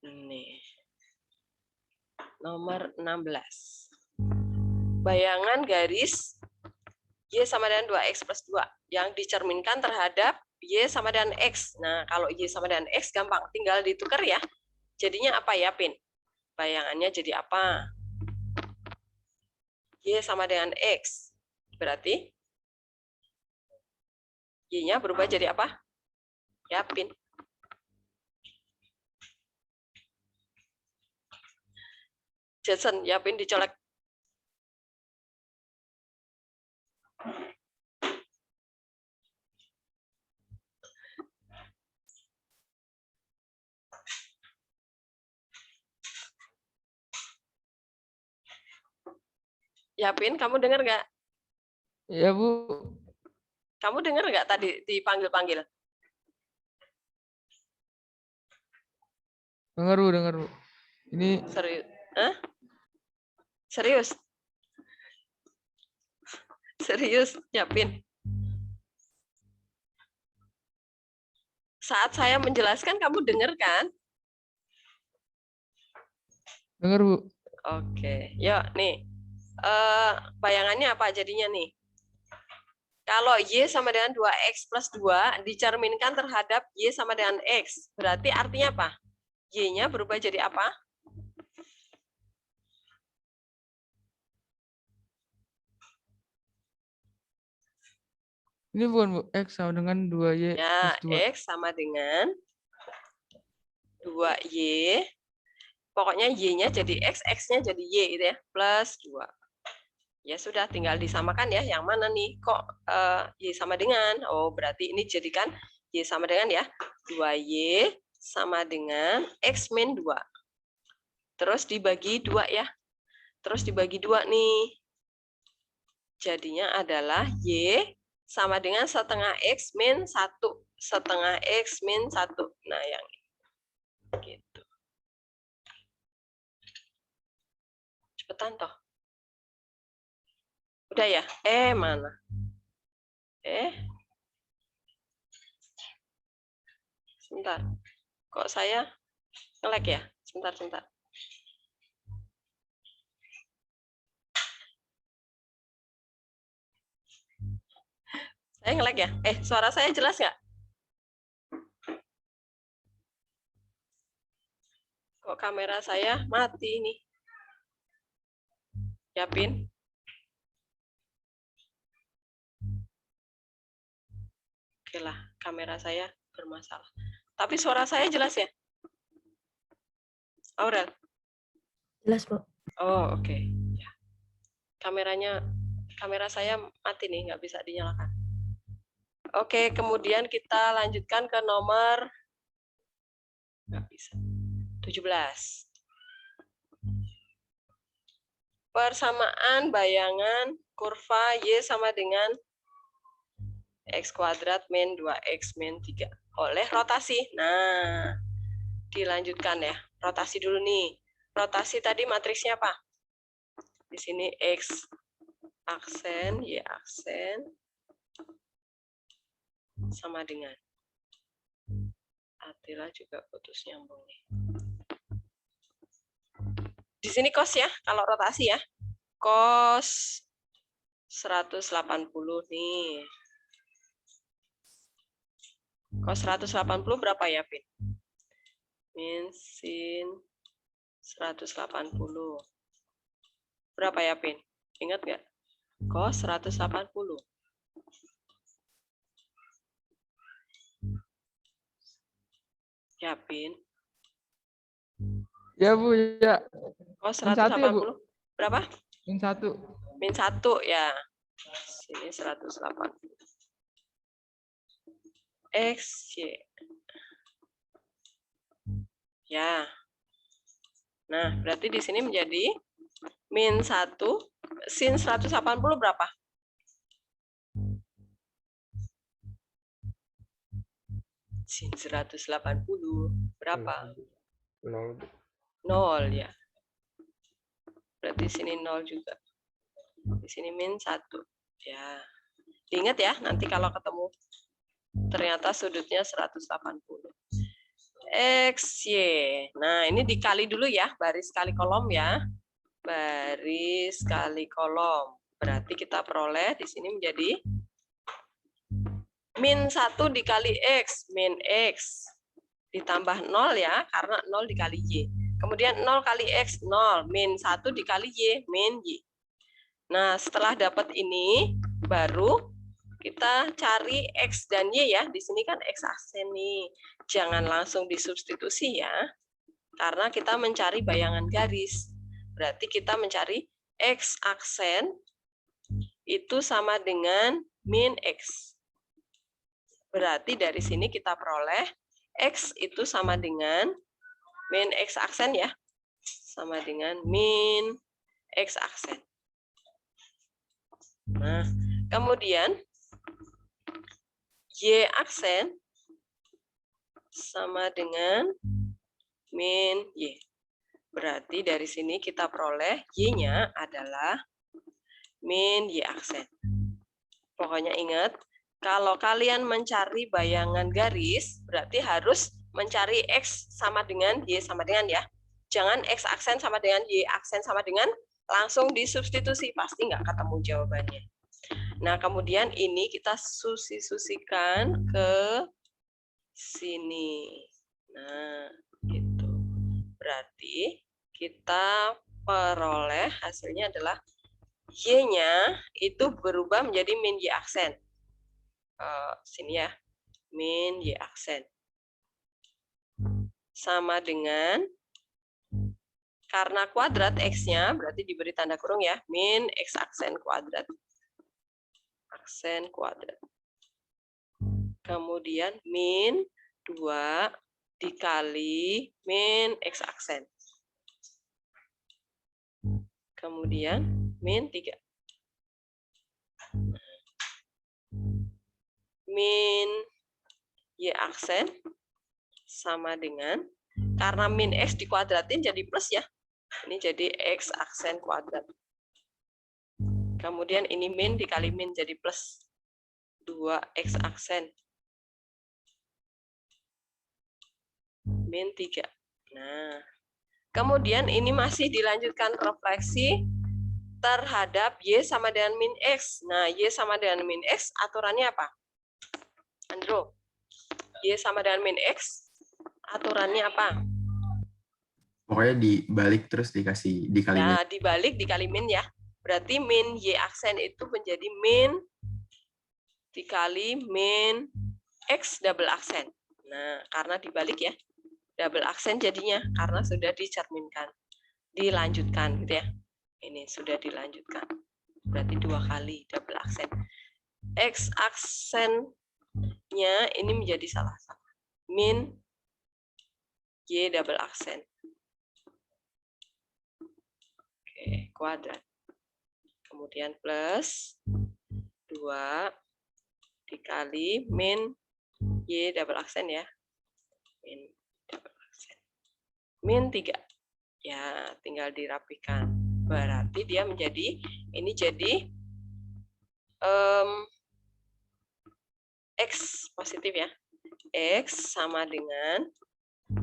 ini. Nomor 16. Bayangan garis Y sama dengan 2X plus 2 yang dicerminkan terhadap Y sama dengan X. Nah, kalau Y sama dengan X gampang, tinggal ditukar ya. Jadinya apa ya, Pin? Bayangannya jadi apa? Y sama dengan X. Berarti Y-nya berubah jadi apa? Ya, Pin. Jason, ya, Pin dicolek. Ya, Pin, kamu dengar nggak? Ya, Bu. Kamu dengar nggak tadi dipanggil-panggil? Dengar, Bu, dengar, Bu. Ini Serius? Hah? Serius? Serius, ya, Pin. Saat saya menjelaskan, kamu dengar kan? dengar, Bu. Oke, yuk nih. Bayangannya apa jadinya nih? Kalau Y sama dengan 2X plus 2 dicerminkan terhadap Y sama dengan X. Berarti artinya apa? Y-nya berubah jadi apa? Ini bukan Bu, X sama dengan 2Y Ya, plus 2. X sama dengan 2Y. Pokoknya Y-nya jadi X, X-nya jadi Y gitu ya. Plus 2. Ya sudah, tinggal disamakan ya. Yang mana nih? Kok Y sama dengan? Oh, berarti ini jadikan Y sama dengan ya. 2Y sama dengan X min 2. Terus dibagi 2 ya. Terus dibagi 2 nih. Jadinya adalah Y sama dengan setengah X min 1. Setengah X min 1. Nah, yang ini. Gitu. Cepetan toh. Udah ya? Mana? Sebentar. Kok saya nge-lag ya? Sebentar. Saya nge-lag ya? Suara saya jelas nggak? Kok kamera saya mati ini? Ya, Pin? Oke lah, kamera saya bermasalah. Tapi suara saya jelas ya? Aurel? Jelas, Bu. Oh, oke. Ya. Kamera saya mati nih, nggak bisa dinyalakan. Oke, kemudian kita lanjutkan ke nomor nggak bisa. 17. Persamaan bayangan kurva Y sama dengan X kuadrat min 2X min 3 oleh rotasi. Nah, dilanjutkan ya. Rotasi dulu nih. Rotasi tadi matriksnya apa? Di sini X aksen, Y aksen sama dengan. Atila juga putus nyambung nih. Di sini cos ya, kalau rotasi ya. Cos 180 nih. Cos 180 berapa ya, Pin? Min sin 180. Berapa ya, Pin? Ingat nggak? Cos 180. Ya, Pin. Ya Bu, ya. Cos Min 1 ya, Bu? 180. Berapa? Min 1. Min 1 ya. Sini 180. X, Y. Ya. Nah, berarti di sini menjadi min 1. Sin 180 berapa? Sin 180 berapa? 0 ya. Berarti sini 0 juga. Di sini min 1. Ya. Diingat ya, nanti kalau ketemu ternyata sudutnya 180. X, Y. Nah, ini dikali dulu ya, baris kali kolom ya. Baris kali kolom. Berarti kita peroleh di sini menjadi min 1 dikali X, min X. Ditambah 0 ya, karena 0 dikali Y. Kemudian 0 kali X, 0. Min 1 dikali Y, min Y. Nah, setelah dapat ini, baru kita cari X dan Y ya. Di sini kan X aksen nih. Jangan langsung disubstitusi ya. Karena kita mencari bayangan garis. Berarti kita mencari X aksen itu sama dengan min X. Berarti dari sini kita peroleh X itu sama dengan min X aksen ya. Sama dengan min X aksen. Nah, kemudian Y aksen sama dengan min Y. Berarti dari sini kita peroleh Y-nya adalah min Y aksen. Pokoknya ingat, kalau kalian mencari bayangan garis, berarti harus mencari X sama dengan Y sama dengan ya. Jangan X aksen sama dengan Y aksen sama dengan, langsung disubstitusi, pasti nggak ketemu jawabannya. Nah, kemudian ini kita susikan ke sini. Nah, gitu. Berarti kita peroleh hasilnya adalah Y-nya itu berubah menjadi min Y aksen. Sini ya, min Y aksen. Sama dengan, karena kuadrat X-nya, berarti diberi tanda kurung ya, min X aksen kuadrat. Aksen kuadrat. Kemudian min 2 dikali min X aksen. Kemudian min 3. Min Y aksen sama dengan, karena min X dikuadratin jadi plus ya. Ini jadi X aksen kuadrat. Kemudian ini min dikali min jadi plus 2X aksen. Min 3. Nah, kemudian ini masih dilanjutkan refleksi terhadap Y sama dengan min X. Nah, Y sama dengan min X aturannya apa? Andro, Y sama dengan min X aturannya apa? Pokoknya dibalik terus dikali min. Nah, dibalik dikali min ya. Berarti min Y aksen itu menjadi min dikali min X double aksen. Nah, karena dibalik ya. Double aksen jadinya karena sudah dicerminkan. Dilanjutkan gitu ya. Ini sudah dilanjutkan. Berarti 2 kali double aksen. X aksennya ini menjadi salah satu. Min Y double aksen. Oke, kuadrat. Kemudian plus 2 dikali min Y double aksen ya. Min double aksen. Min 3. Ya, tinggal dirapikan. Berarti dia menjadi, ini jadi X positif ya. X sama dengan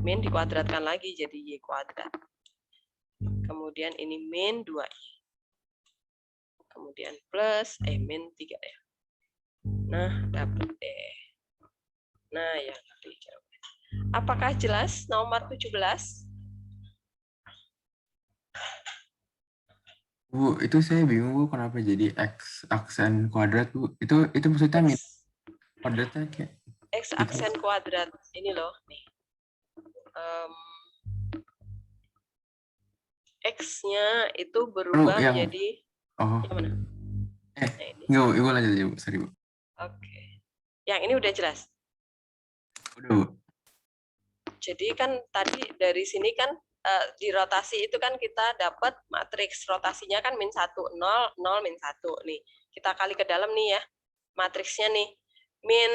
min dikuadratkan lagi jadi Y kuadrat. Kemudian ini min 2Y. Kemudian plus, min 3 ya. Nah, dapat deh. Nah, yang tadi jawabannya. Apakah jelas nomor 17? Bu, itu saya bingung Bu, kenapa jadi X aksen kuadrat Bu? Itu maksudnya min kuadratnya kayak X aksen kuadrat. Ini loh, nih. X-nya itu berubah yang- menjadi oh yang mana? Nah, ini. enggak Bu, Ibu lanjut aja Bu, sorry Bu. Oke. Yang ini udah jelas. Udah Bu. Jadi kan tadi dari sini kan di rotasi itu kan kita dapat matriks rotasinya kan min 1, 0, 0, min 1. Nih, kita kali ke dalam nih ya. Matriksnya nih. Min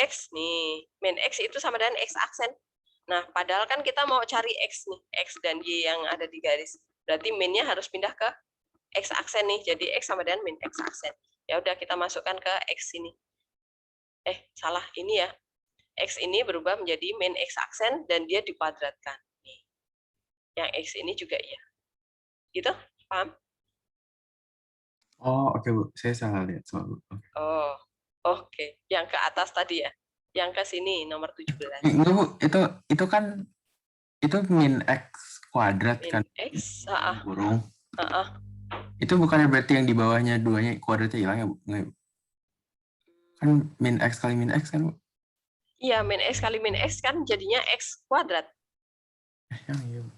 X nih. Min X itu sama dengan X aksen. Nah, padahal kan kita mau cari X nih. X dan Y yang ada di garis. Berarti minnya harus pindah ke X aksen nih. Jadi X sama dengan min X aksen. Ya udah kita masukkan ke X ini. Salah. Ini ya. X ini berubah menjadi min X aksen dan dia dikuadratkan. Nih. Yang X ini juga iya. Gitu? Paham? Oh, oke Bu. Saya salah lihat soal Bu. Oke. Oh, oke. Yang ke atas tadi ya. Yang ke sini nomor 17. Enggak Bu, itu kan itu min X kuadrat Min kan X, kurung. heeh. Itu bukannya berarti yang di bawahnya duanya kuadratnya hilang ya Bu? Enggak ya Bu? Kan min X kali min X kan Bu? Iya, min X kali min X kan jadinya X kuadrat. Yang iya Bu.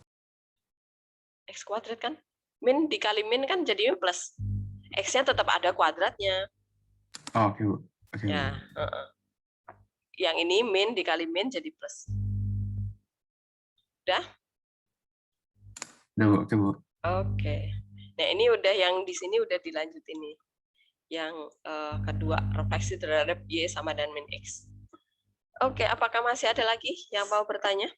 X kuadrat kan. Min dikali min kan jadinya plus. X-nya tetap ada kuadratnya. Oh, oke Bu. Oke. Ya, Bu. yang ini min dikali min jadi plus. Udah? Udah Bu, oke Bu. Oke. Nah, ini udah yang di sini udah dilanjut ini. Yang kedua, refleksi terhadap Y sama dan min X. Oke, apakah masih ada lagi yang mau bertanya?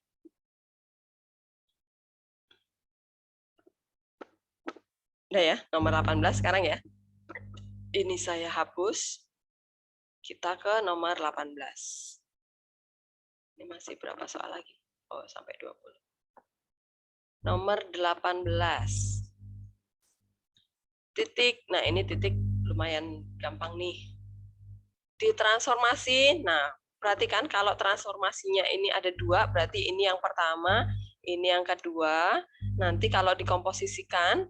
Udah ya, nomor 18 sekarang ya. Ini saya hapus. Kita ke nomor 18. Ini masih berapa soal lagi? Oh, sampai 20. Nomor 18. Titik. Nah, ini titik lumayan gampang nih. Ditransformasi. Nah, perhatikan kalau transformasinya ini ada 2, berarti ini yang pertama, ini yang kedua. Nanti kalau dikomposisikan,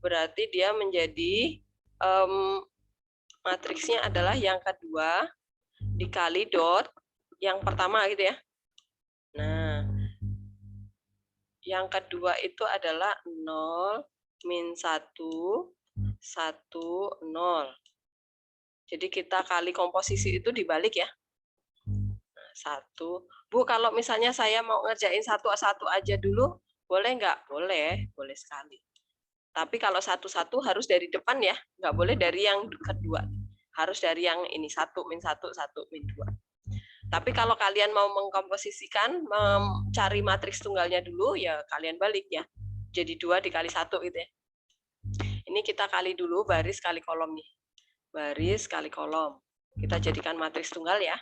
berarti dia menjadi matriksnya adalah yang kedua dikali dot yang pertama gitu ya. Nah, yang kedua itu adalah 0, min 1, 1, 0. Jadi kita kali komposisi itu dibalik ya. Nah, 1. Bu, kalau misalnya saya mau ngerjain satu-satu aja dulu, boleh nggak? Boleh, boleh sekali. Tapi kalau satu-satu harus dari depan ya, nggak boleh dari yang kedua. Harus dari yang ini, 1, min 1, 1, min 2. Tapi kalau kalian mau mengkomposisikan, mencari matriks tunggalnya dulu, ya kalian balik ya. Jadi 2 dikali 1 gitu ya. Ini kita kali dulu baris kali kolom nih. Baris kali kolom. Kita jadikan matriks tunggal ya.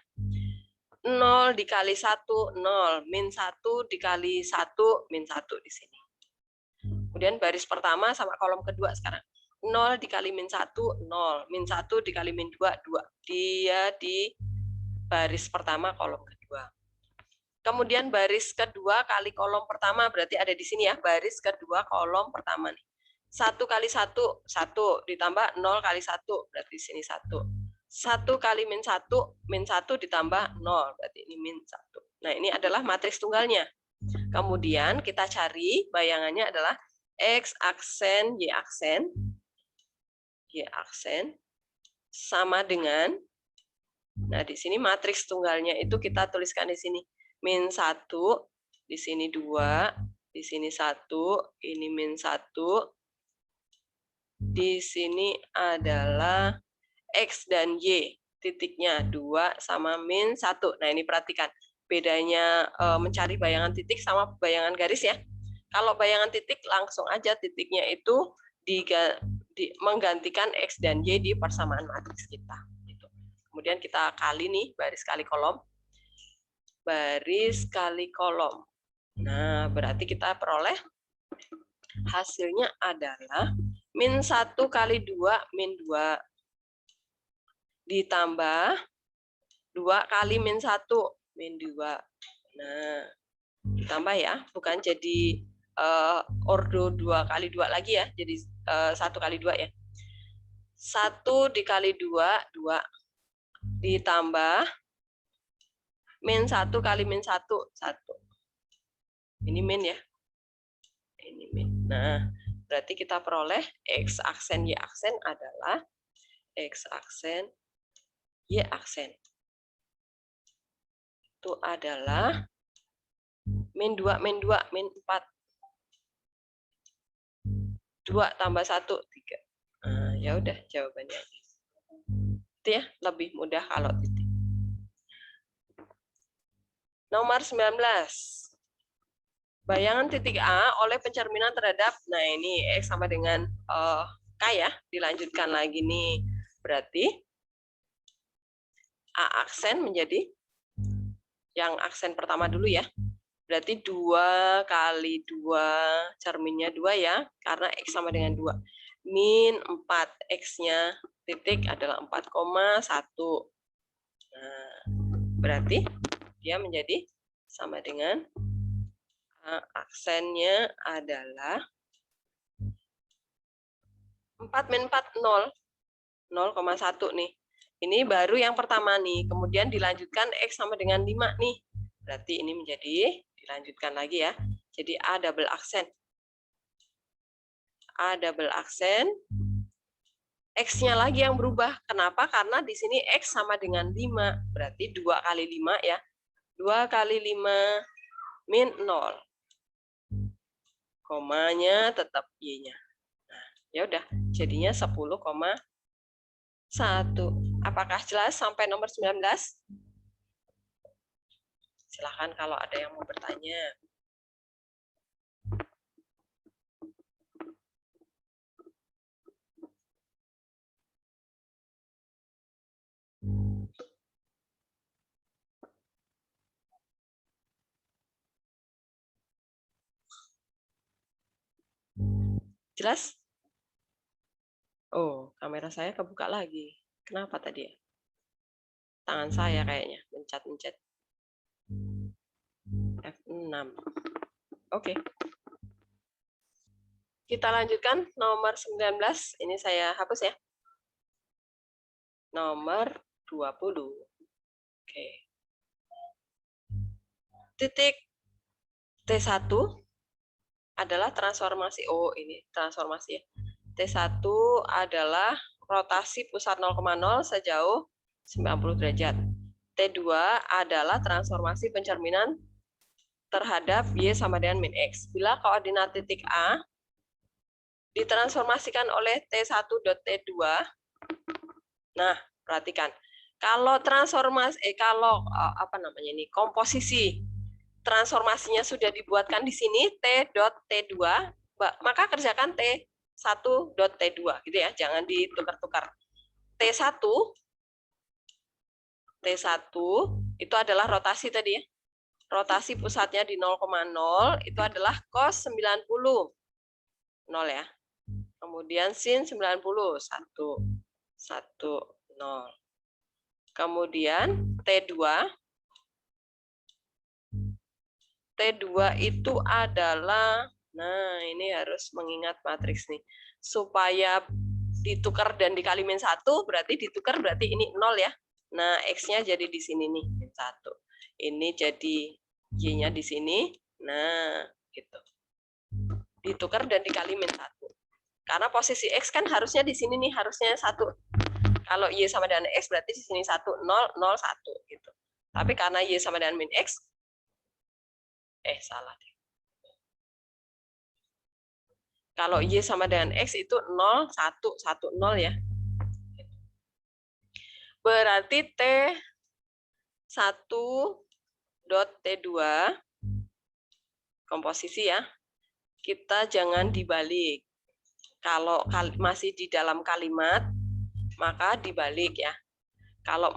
0 dikali 1, 0. Min 1 dikali 1, min 1 di sini. Kemudian baris pertama sama kolom kedua sekarang. 0 dikali min 1, 0. Min 1 dikali min 2, 2. Dia di baris pertama kolom kedua. Kemudian baris kedua kali kolom pertama, berarti ada di sini ya, baris kedua kolom pertama nih. 1 kali 1, 1 ditambah 0 kali 1, berarti di sini 1. 1 kali min 1, min 1 ditambah 0, berarti ini min 1. Nah, ini adalah matriks tunggalnya. Kemudian kita cari bayangannya adalah X aksen, Y aksen. Y aksen sama dengan, nah di sini matriks tunggalnya itu kita tuliskan di sini. Min 1, di sini 2, di sini 1, ini min 1. Di sini adalah X dan Y, titiknya 2 sama min 1. Nah, ini perhatikan bedanya mencari bayangan titik sama bayangan garis ya. Kalau bayangan titik langsung aja titiknya itu menggantikan X dan Y di persamaan matriks kita. Kemudian kita kali nih, baris kali kolom. Baris kali kolom. Nah, berarti kita peroleh hasilnya adalah min 1 kali 2, min 2. Ditambah 2 kali min 1, min 2. Nah, ditambah ya, bukan jadi ordo 2 kali 2 lagi ya, jadi 1 kali 2 ya. 1 dikali 2, 2. Ditambah min 1 kali min 1, 1. Ini min ya. Ini min. Nah, berarti kita peroleh X aksen Y aksen adalah X aksen Y aksen. Itu adalah min 2, min 2, min 4. 2 tambah 1, 3. Nah, ya udah jawabannya. Itu ya, lebih mudah kalau titik. Nomor 19. Bayangan titik A oleh pencerminan terhadap, nah ini X sama dengan K ya, dilanjutkan lagi nih. Berarti A aksen menjadi yang aksen pertama dulu ya. Berarti 2 kali 2, cerminnya 2 ya, karena X sama dengan 2. Min 4, X-nya titik adalah 4,1. Nah, berarti dia menjadi sama dengan aksennya adalah 4 min 4, 0. 0,1 nih. Ini baru yang pertama nih. Kemudian dilanjutkan X sama dengan 5 nih. Berarti ini menjadi, dilanjutkan lagi ya. Jadi A double aksen. A double aksen. X-nya lagi yang berubah. Kenapa? Karena di sini X sama dengan 5. Berarti 2 kali 5 ya. 2 kali 5 min 0. Komanya tetap Y-nya. Nah, ya udah, jadinya 10,1. Apakah jelas sampai nomor 19? Silakan kalau ada yang mau bertanya. Jelas? Oh, kamera saya kebuka lagi. Kenapa tadi ya? Tangan saya kayaknya mencet-mencet. F6. Oke. Kita lanjutkan nomor 19. Ini saya hapus ya. Nomor 20. Oke. Titik T1 adalah transformasi. Oh, ini transformasi ya. T1 adalah rotasi pusat 0,0 sejauh 90 derajat. T2 adalah transformasi pencerminan terhadap Y sama dengan min X. Bila koordinat titik A ditransformasikan oleh T1.T2, nah, perhatikan. Kalau komposisi transformasinya sudah dibuatkan di sini T.T2, maka kerjakan T1.T2 gitu ya, jangan ditukar-tukar. T1 itu adalah rotasi tadi ya. Rotasi pusatnya di 0,0 itu adalah cos 90. 0 ya. Kemudian sin 90, 1, 0. Kemudian T2 itu adalah, nah ini harus mengingat matriks nih, supaya ditukar dan dikali min 1, berarti ditukar berarti ini 0 ya. Nah, X-nya jadi di sini nih, min 1. Ini jadi Y-nya di sini, nah gitu. Ditukar dan dikali min 1. Karena posisi X kan harusnya di sini nih, harusnya 1. Kalau Y sama dengan X berarti di sini 1, 0, 0, 1 gitu. Tapi karena Y sama dengan min X, salah deh. Kalau Y sama dengan X itu 0, 1, 1, 0 ya. Berarti T1.T2 komposisi ya. Kita jangan dibalik. Kalau masih di dalam kalimat, maka dibalik ya. Kalau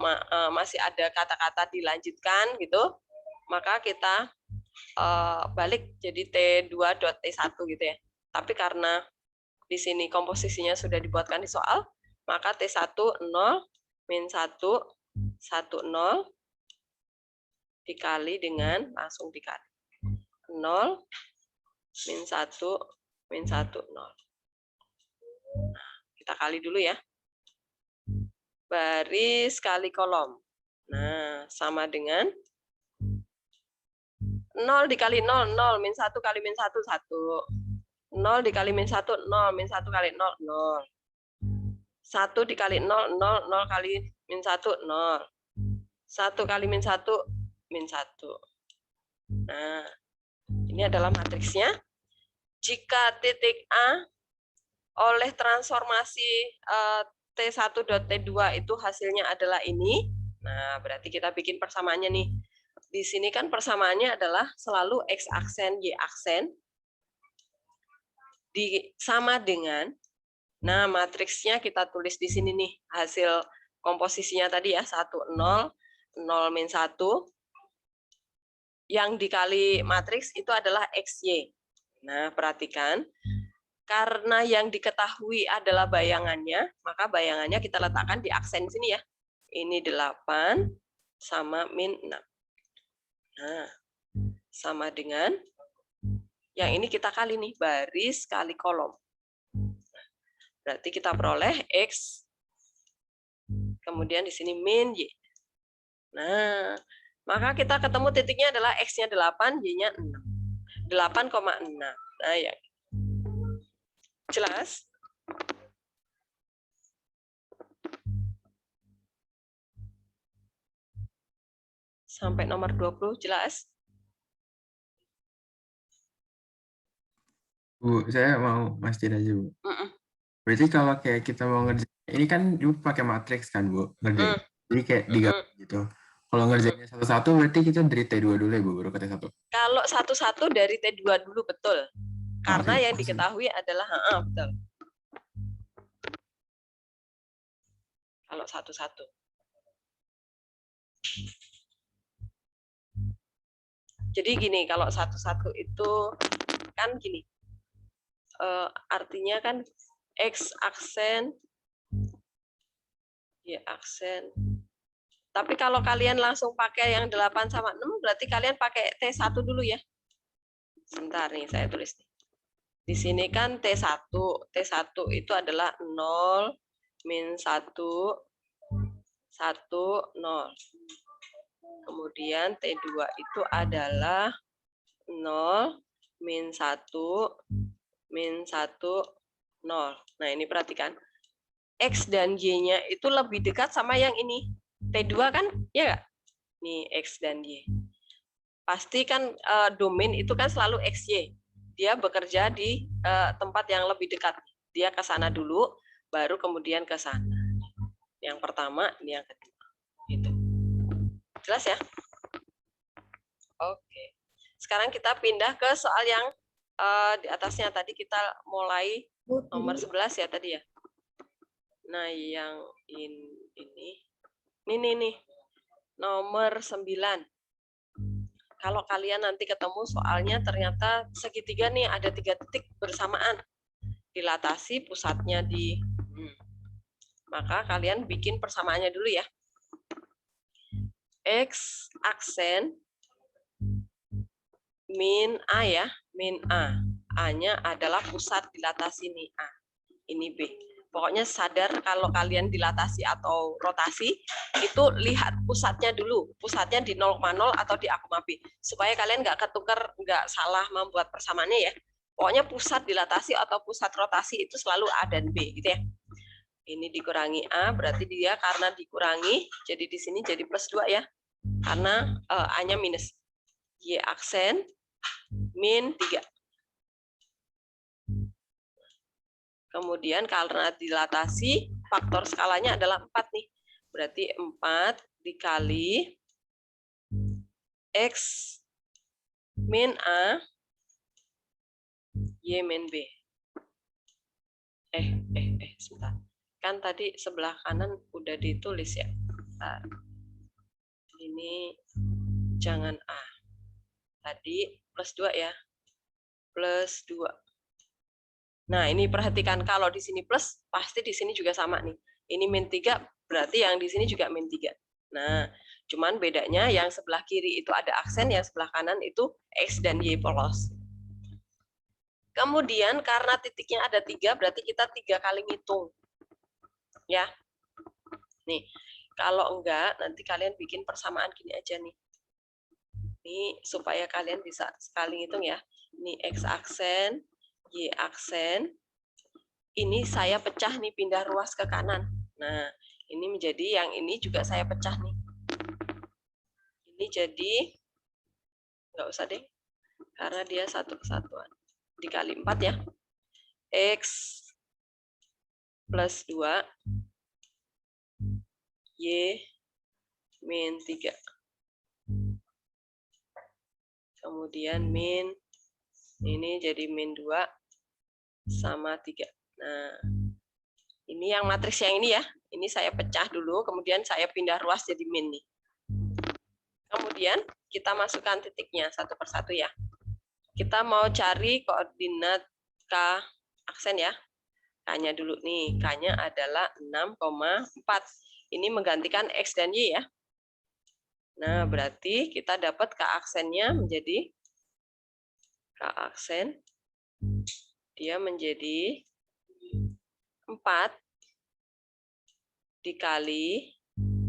masih ada kata-kata dilanjutkan gitu, maka kita balik jadi T2.T1 gitu ya. Tapi karena di sini komposisinya sudah dibuatkan di soal, maka T1 0 min 1 1 0 dikali dengan langsung dikali 0 min 1 min 1 0. Nah, kita kali dulu ya. Baris kali kolom. Nah, sama dengan 0 dikali 0, 0. Min 1 kali min 1, 1. 0 dikali min 1, 0. Min 1 kali 0, 0. 1 dikali 0, 0. 0 kali min 1, 0. 1 kali min 1, min 1. Nah, ini adalah matriksnya. Jika titik A oleh transformasi T1.T2 itu hasilnya adalah ini. Nah, berarti kita bikin persamaannya nih. Di sini kan persamaannya adalah selalu X aksen, Y aksen. Sama dengan, nah matriksnya kita tulis di sini nih. Hasil komposisinya tadi ya, 1, 0, 0 min 1. Yang dikali matriks itu adalah XY. Nah, perhatikan. Karena yang diketahui adalah bayangannya, maka bayangannya kita letakkan di aksen sini ya. Ini 8 sama min 6. Nah, sama dengan yang ini kita kali nih, baris kali kolom. Berarti kita peroleh X, kemudian di sini min Y. Nah, maka kita ketemu titiknya adalah X-nya 8, Y-nya 6. 8,6. Nah, ya. Jelas? Sampai nomor 20 jelas? Bu, saya mau mastiin aja, Bu. Berarti kalau kayak kita mau ngerjain, ini kan Ibu pakai matriks kan, Bu? Ngerjain. Jadi kayak digabung gitu. Kalau ngerjainnya satu-satu, berarti kita dari T2 dulu ya, Bu, baru ke T1. Kalau satu-satu dari T2 dulu, betul. Karena Oke, yang diketahui adalah, betul. Kalau satu-satu. Jadi gini, kalau satu-satu itu kan gini. artinya kan X aksen, Y aksen. Tapi kalau kalian langsung pakai yang 8 sama 6, berarti kalian pakai T1 dulu ya. Sebentar nih, saya tulis nih. Di sini kan T1. T1 itu adalah 0, min 1, 1, 0. Kemudian T2 itu adalah 0, min 1, min 1, 0. Nah, ini perhatikan. X dan Y-nya itu lebih dekat sama yang ini. T2 kan, ya nggak? Nih, X dan Y. Pasti kan domain itu kan selalu XY. Dia bekerja di tempat yang lebih dekat. Dia ke sana dulu, baru kemudian ke sana. Yang pertama, ini yang kedua. Gitu. Jelas ya? Oke. Sekarang kita pindah ke soal yang di atasnya. Tadi kita mulai nomor 11 ya tadi ya. Nah, yang ini nih. Nomor 9. Kalau kalian nanti ketemu soalnya ternyata segitiga nih ada 3 titik bersamaan. Dilatasi pusatnya di maka kalian bikin persamaannya dulu ya. X aksen min A ya, min A. A-nya adalah pusat dilatasi nih A. Ini B. Pokoknya sadar kalau kalian dilatasi atau rotasi, itu lihat pusatnya dulu. Pusatnya di 0,0 atau di A, B. Supaya kalian nggak ketukar, nggak salah membuat persamaannya ya. Pokoknya pusat dilatasi atau pusat rotasi itu selalu A dan B gitu ya. Ini dikurangi A, berarti dia karena dikurangi, jadi di sini jadi plus 2 ya. Karena A-nya minus. Y aksen, min 3. Kemudian karena dilatasi, faktor skalanya adalah 4 nih. Berarti 4 dikali X min A, Y min B. Sebentar. Kan tadi sebelah kanan udah ditulis ya. Bentar. Ini jangan A. Tadi plus 2 ya. Plus 2. Nah, ini perhatikan kalau di sini plus, pasti di sini juga sama nih. Ini min 3, berarti yang di sini juga min 3. Nah, cuman bedanya yang sebelah kiri itu ada aksen, yang sebelah kanan itu X dan Y polos. Kemudian karena titiknya ada 3, berarti kita 3 kali ngitung. Ya. Nih, kalau enggak, nanti kalian bikin persamaan gini aja nih. Ini supaya kalian bisa sekali ngitung ya. Ini X aksen, Y aksen, ini saya pecah nih, pindah ruas ke kanan. Nah, ini menjadi yang ini juga saya pecah nih. Ini jadi, nggak usah deh, karena dia satu kesatuan. Dikali 4 ya. X plus 2, Y min 3. Kemudian min, ini jadi min 2. Sama 3. Nah, ini yang matriks yang ini ya. Ini saya pecah dulu, kemudian saya pindah ruas jadi min nih. Kemudian kita masukkan titiknya satu persatu ya. Kita mau cari koordinat K aksen ya. K-nya dulu nih. K-nya adalah 6,4. Ini menggantikan X dan Y ya. Nah, berarti kita dapat K aksennya menjadi K aksen. Dia menjadi 4 dikali,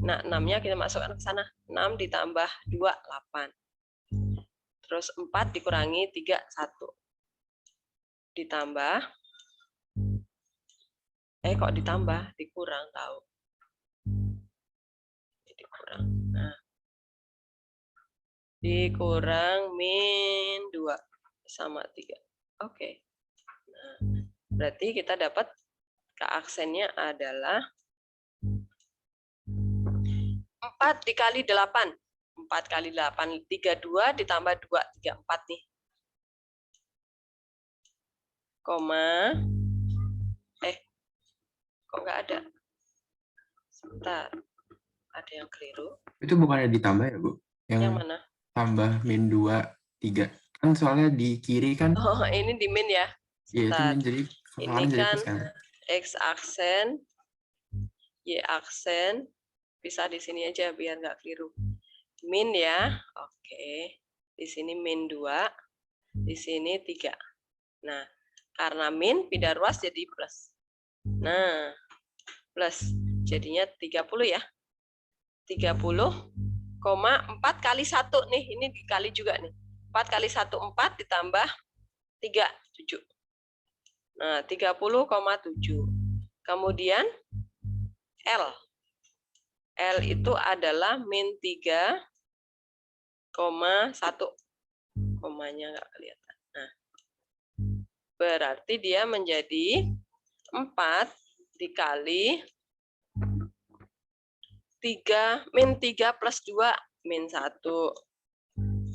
nah 6-nya kita masukkan ke sana. 6 ditambah 2, 8. Terus 4 dikurangi 3, 1. Ditambah, kok ditambah? Dikurang, tahu. Dikurang. Nah. Dikurang min 2 sama 3. Oke. Berarti kita dapat K aksennya adalah 4 dikali 8. 4 kali 8, 32 ditambah 2, 34 nih. Koma. Kok nggak ada? Sebentar. Ada yang keliru. Itu bukannya ditambah ya, Bu? Yang mana? Tambah min 2, 3. Kan soalnya di kiri kan. Oh, ini di min ya. Iya, itu Bentar. menjadi Ini kepala jadi kan plus kan. X aksen, Y aksen, bisa di sini aja biar nggak keliru. Min ya, oke. Di sini min 2, di sini 3. Nah, karena min pindah ruas jadi plus. Nah, plus. Jadinya 30 ya. 30,4 kali 1 nih, ini dikali juga nih. 4 kali 1, 4 ditambah 3, 7. Nah, 30,7. Kemudian L. L itu adalah min 3,1. Komanya nggak kelihatan. Nah, berarti dia menjadi 4 dikali 3, min 3 plus 2, min 1.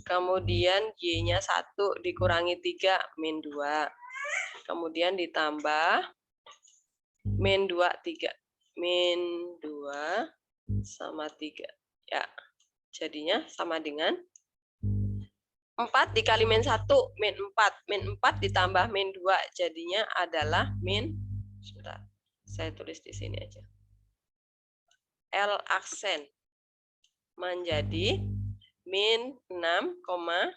Kemudian Y-nya 1 dikurangi 3, min 2. Kemudian ditambah min 2, 3. Min 2 sama 3. Ya, jadinya sama dengan 4 dikali min 1, min 4. Min 4 ditambah min 2, jadinya adalah min, sebentar, saya tulis di sini aja. L aksen menjadi min 6,4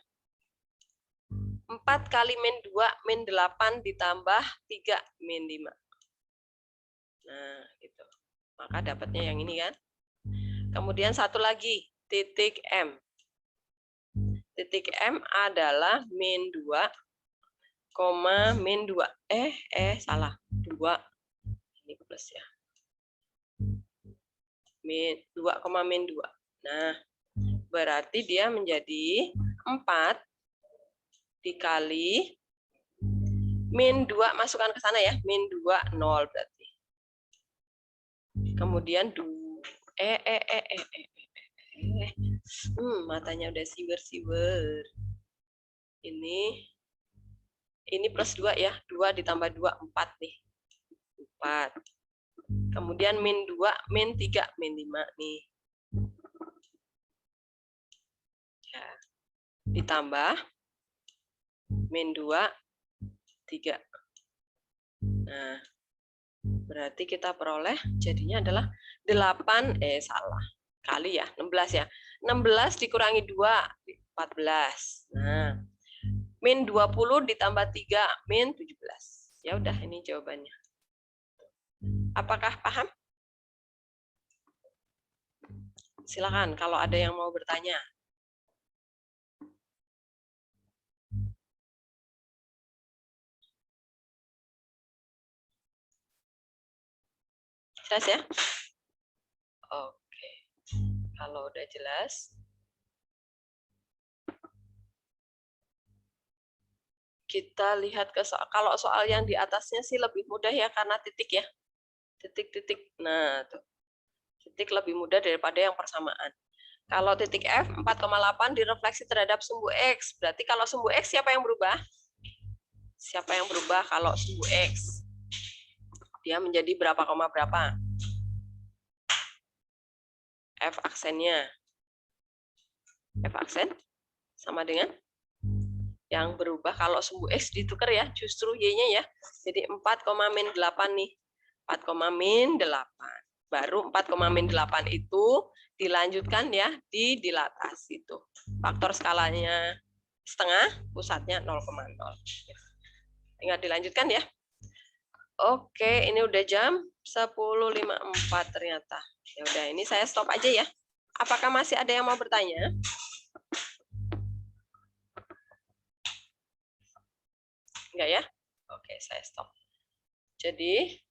kali min 2, min 8 ditambah 3, min 5. Nah, gitu. Maka dapatnya yang ini kan. Kemudian satu lagi, titik M. Titik M adalah min 2, min 2. Salah. 2. Ini plus ya. Min 2, min 2. Nah, berarti dia menjadi 4 dikali min 2, masukkan ke sana ya. Min 2, 0 berarti. Kemudian matanya udah siwer-siwer. Ini plus 2 ya. 2 ditambah 2, 4 nih. 4. Kemudian min 2, min 3, min 5 nih. Ya. Ditambah min 2, 3. Nah, berarti kita peroleh jadinya adalah 8, salah. Kali ya, 16 ya. 16 dikurangi 2, 14. Nah, min 20 ditambah 3, min 17. Ya udah, ini jawabannya. Apakah paham? Silakan kalau ada yang mau bertanya. Jelas ya? Oke. Kalau udah jelas, kita lihat ke soal. Kalau soal yang di atasnya sih lebih mudah ya karena titik ya. Titik-titik. Nah, tuh. Titik lebih mudah daripada yang persamaan. Kalau titik F 4,8 direfleksi terhadap sumbu X. Berarti kalau sumbu X siapa yang berubah? Siapa yang berubah kalau sumbu X? Dia menjadi berapa koma berapa? F aksennya. F aksen sama dengan yang berubah kalau sumbu X ditukar ya, justru Y-nya ya. Jadi 4, min 8 nih. 4, min 8. Baru 4, min 8 itu dilanjutkan ya di dilatasi itu. Faktor skalanya setengah, pusatnya 0,0. Tinggal dilanjutkan ya. Oke, ini udah jam 10.54 ternyata. Ya udah, ini saya stop aja ya. Apakah masih ada yang mau bertanya? Enggak ya? Oke, saya stop. Jadi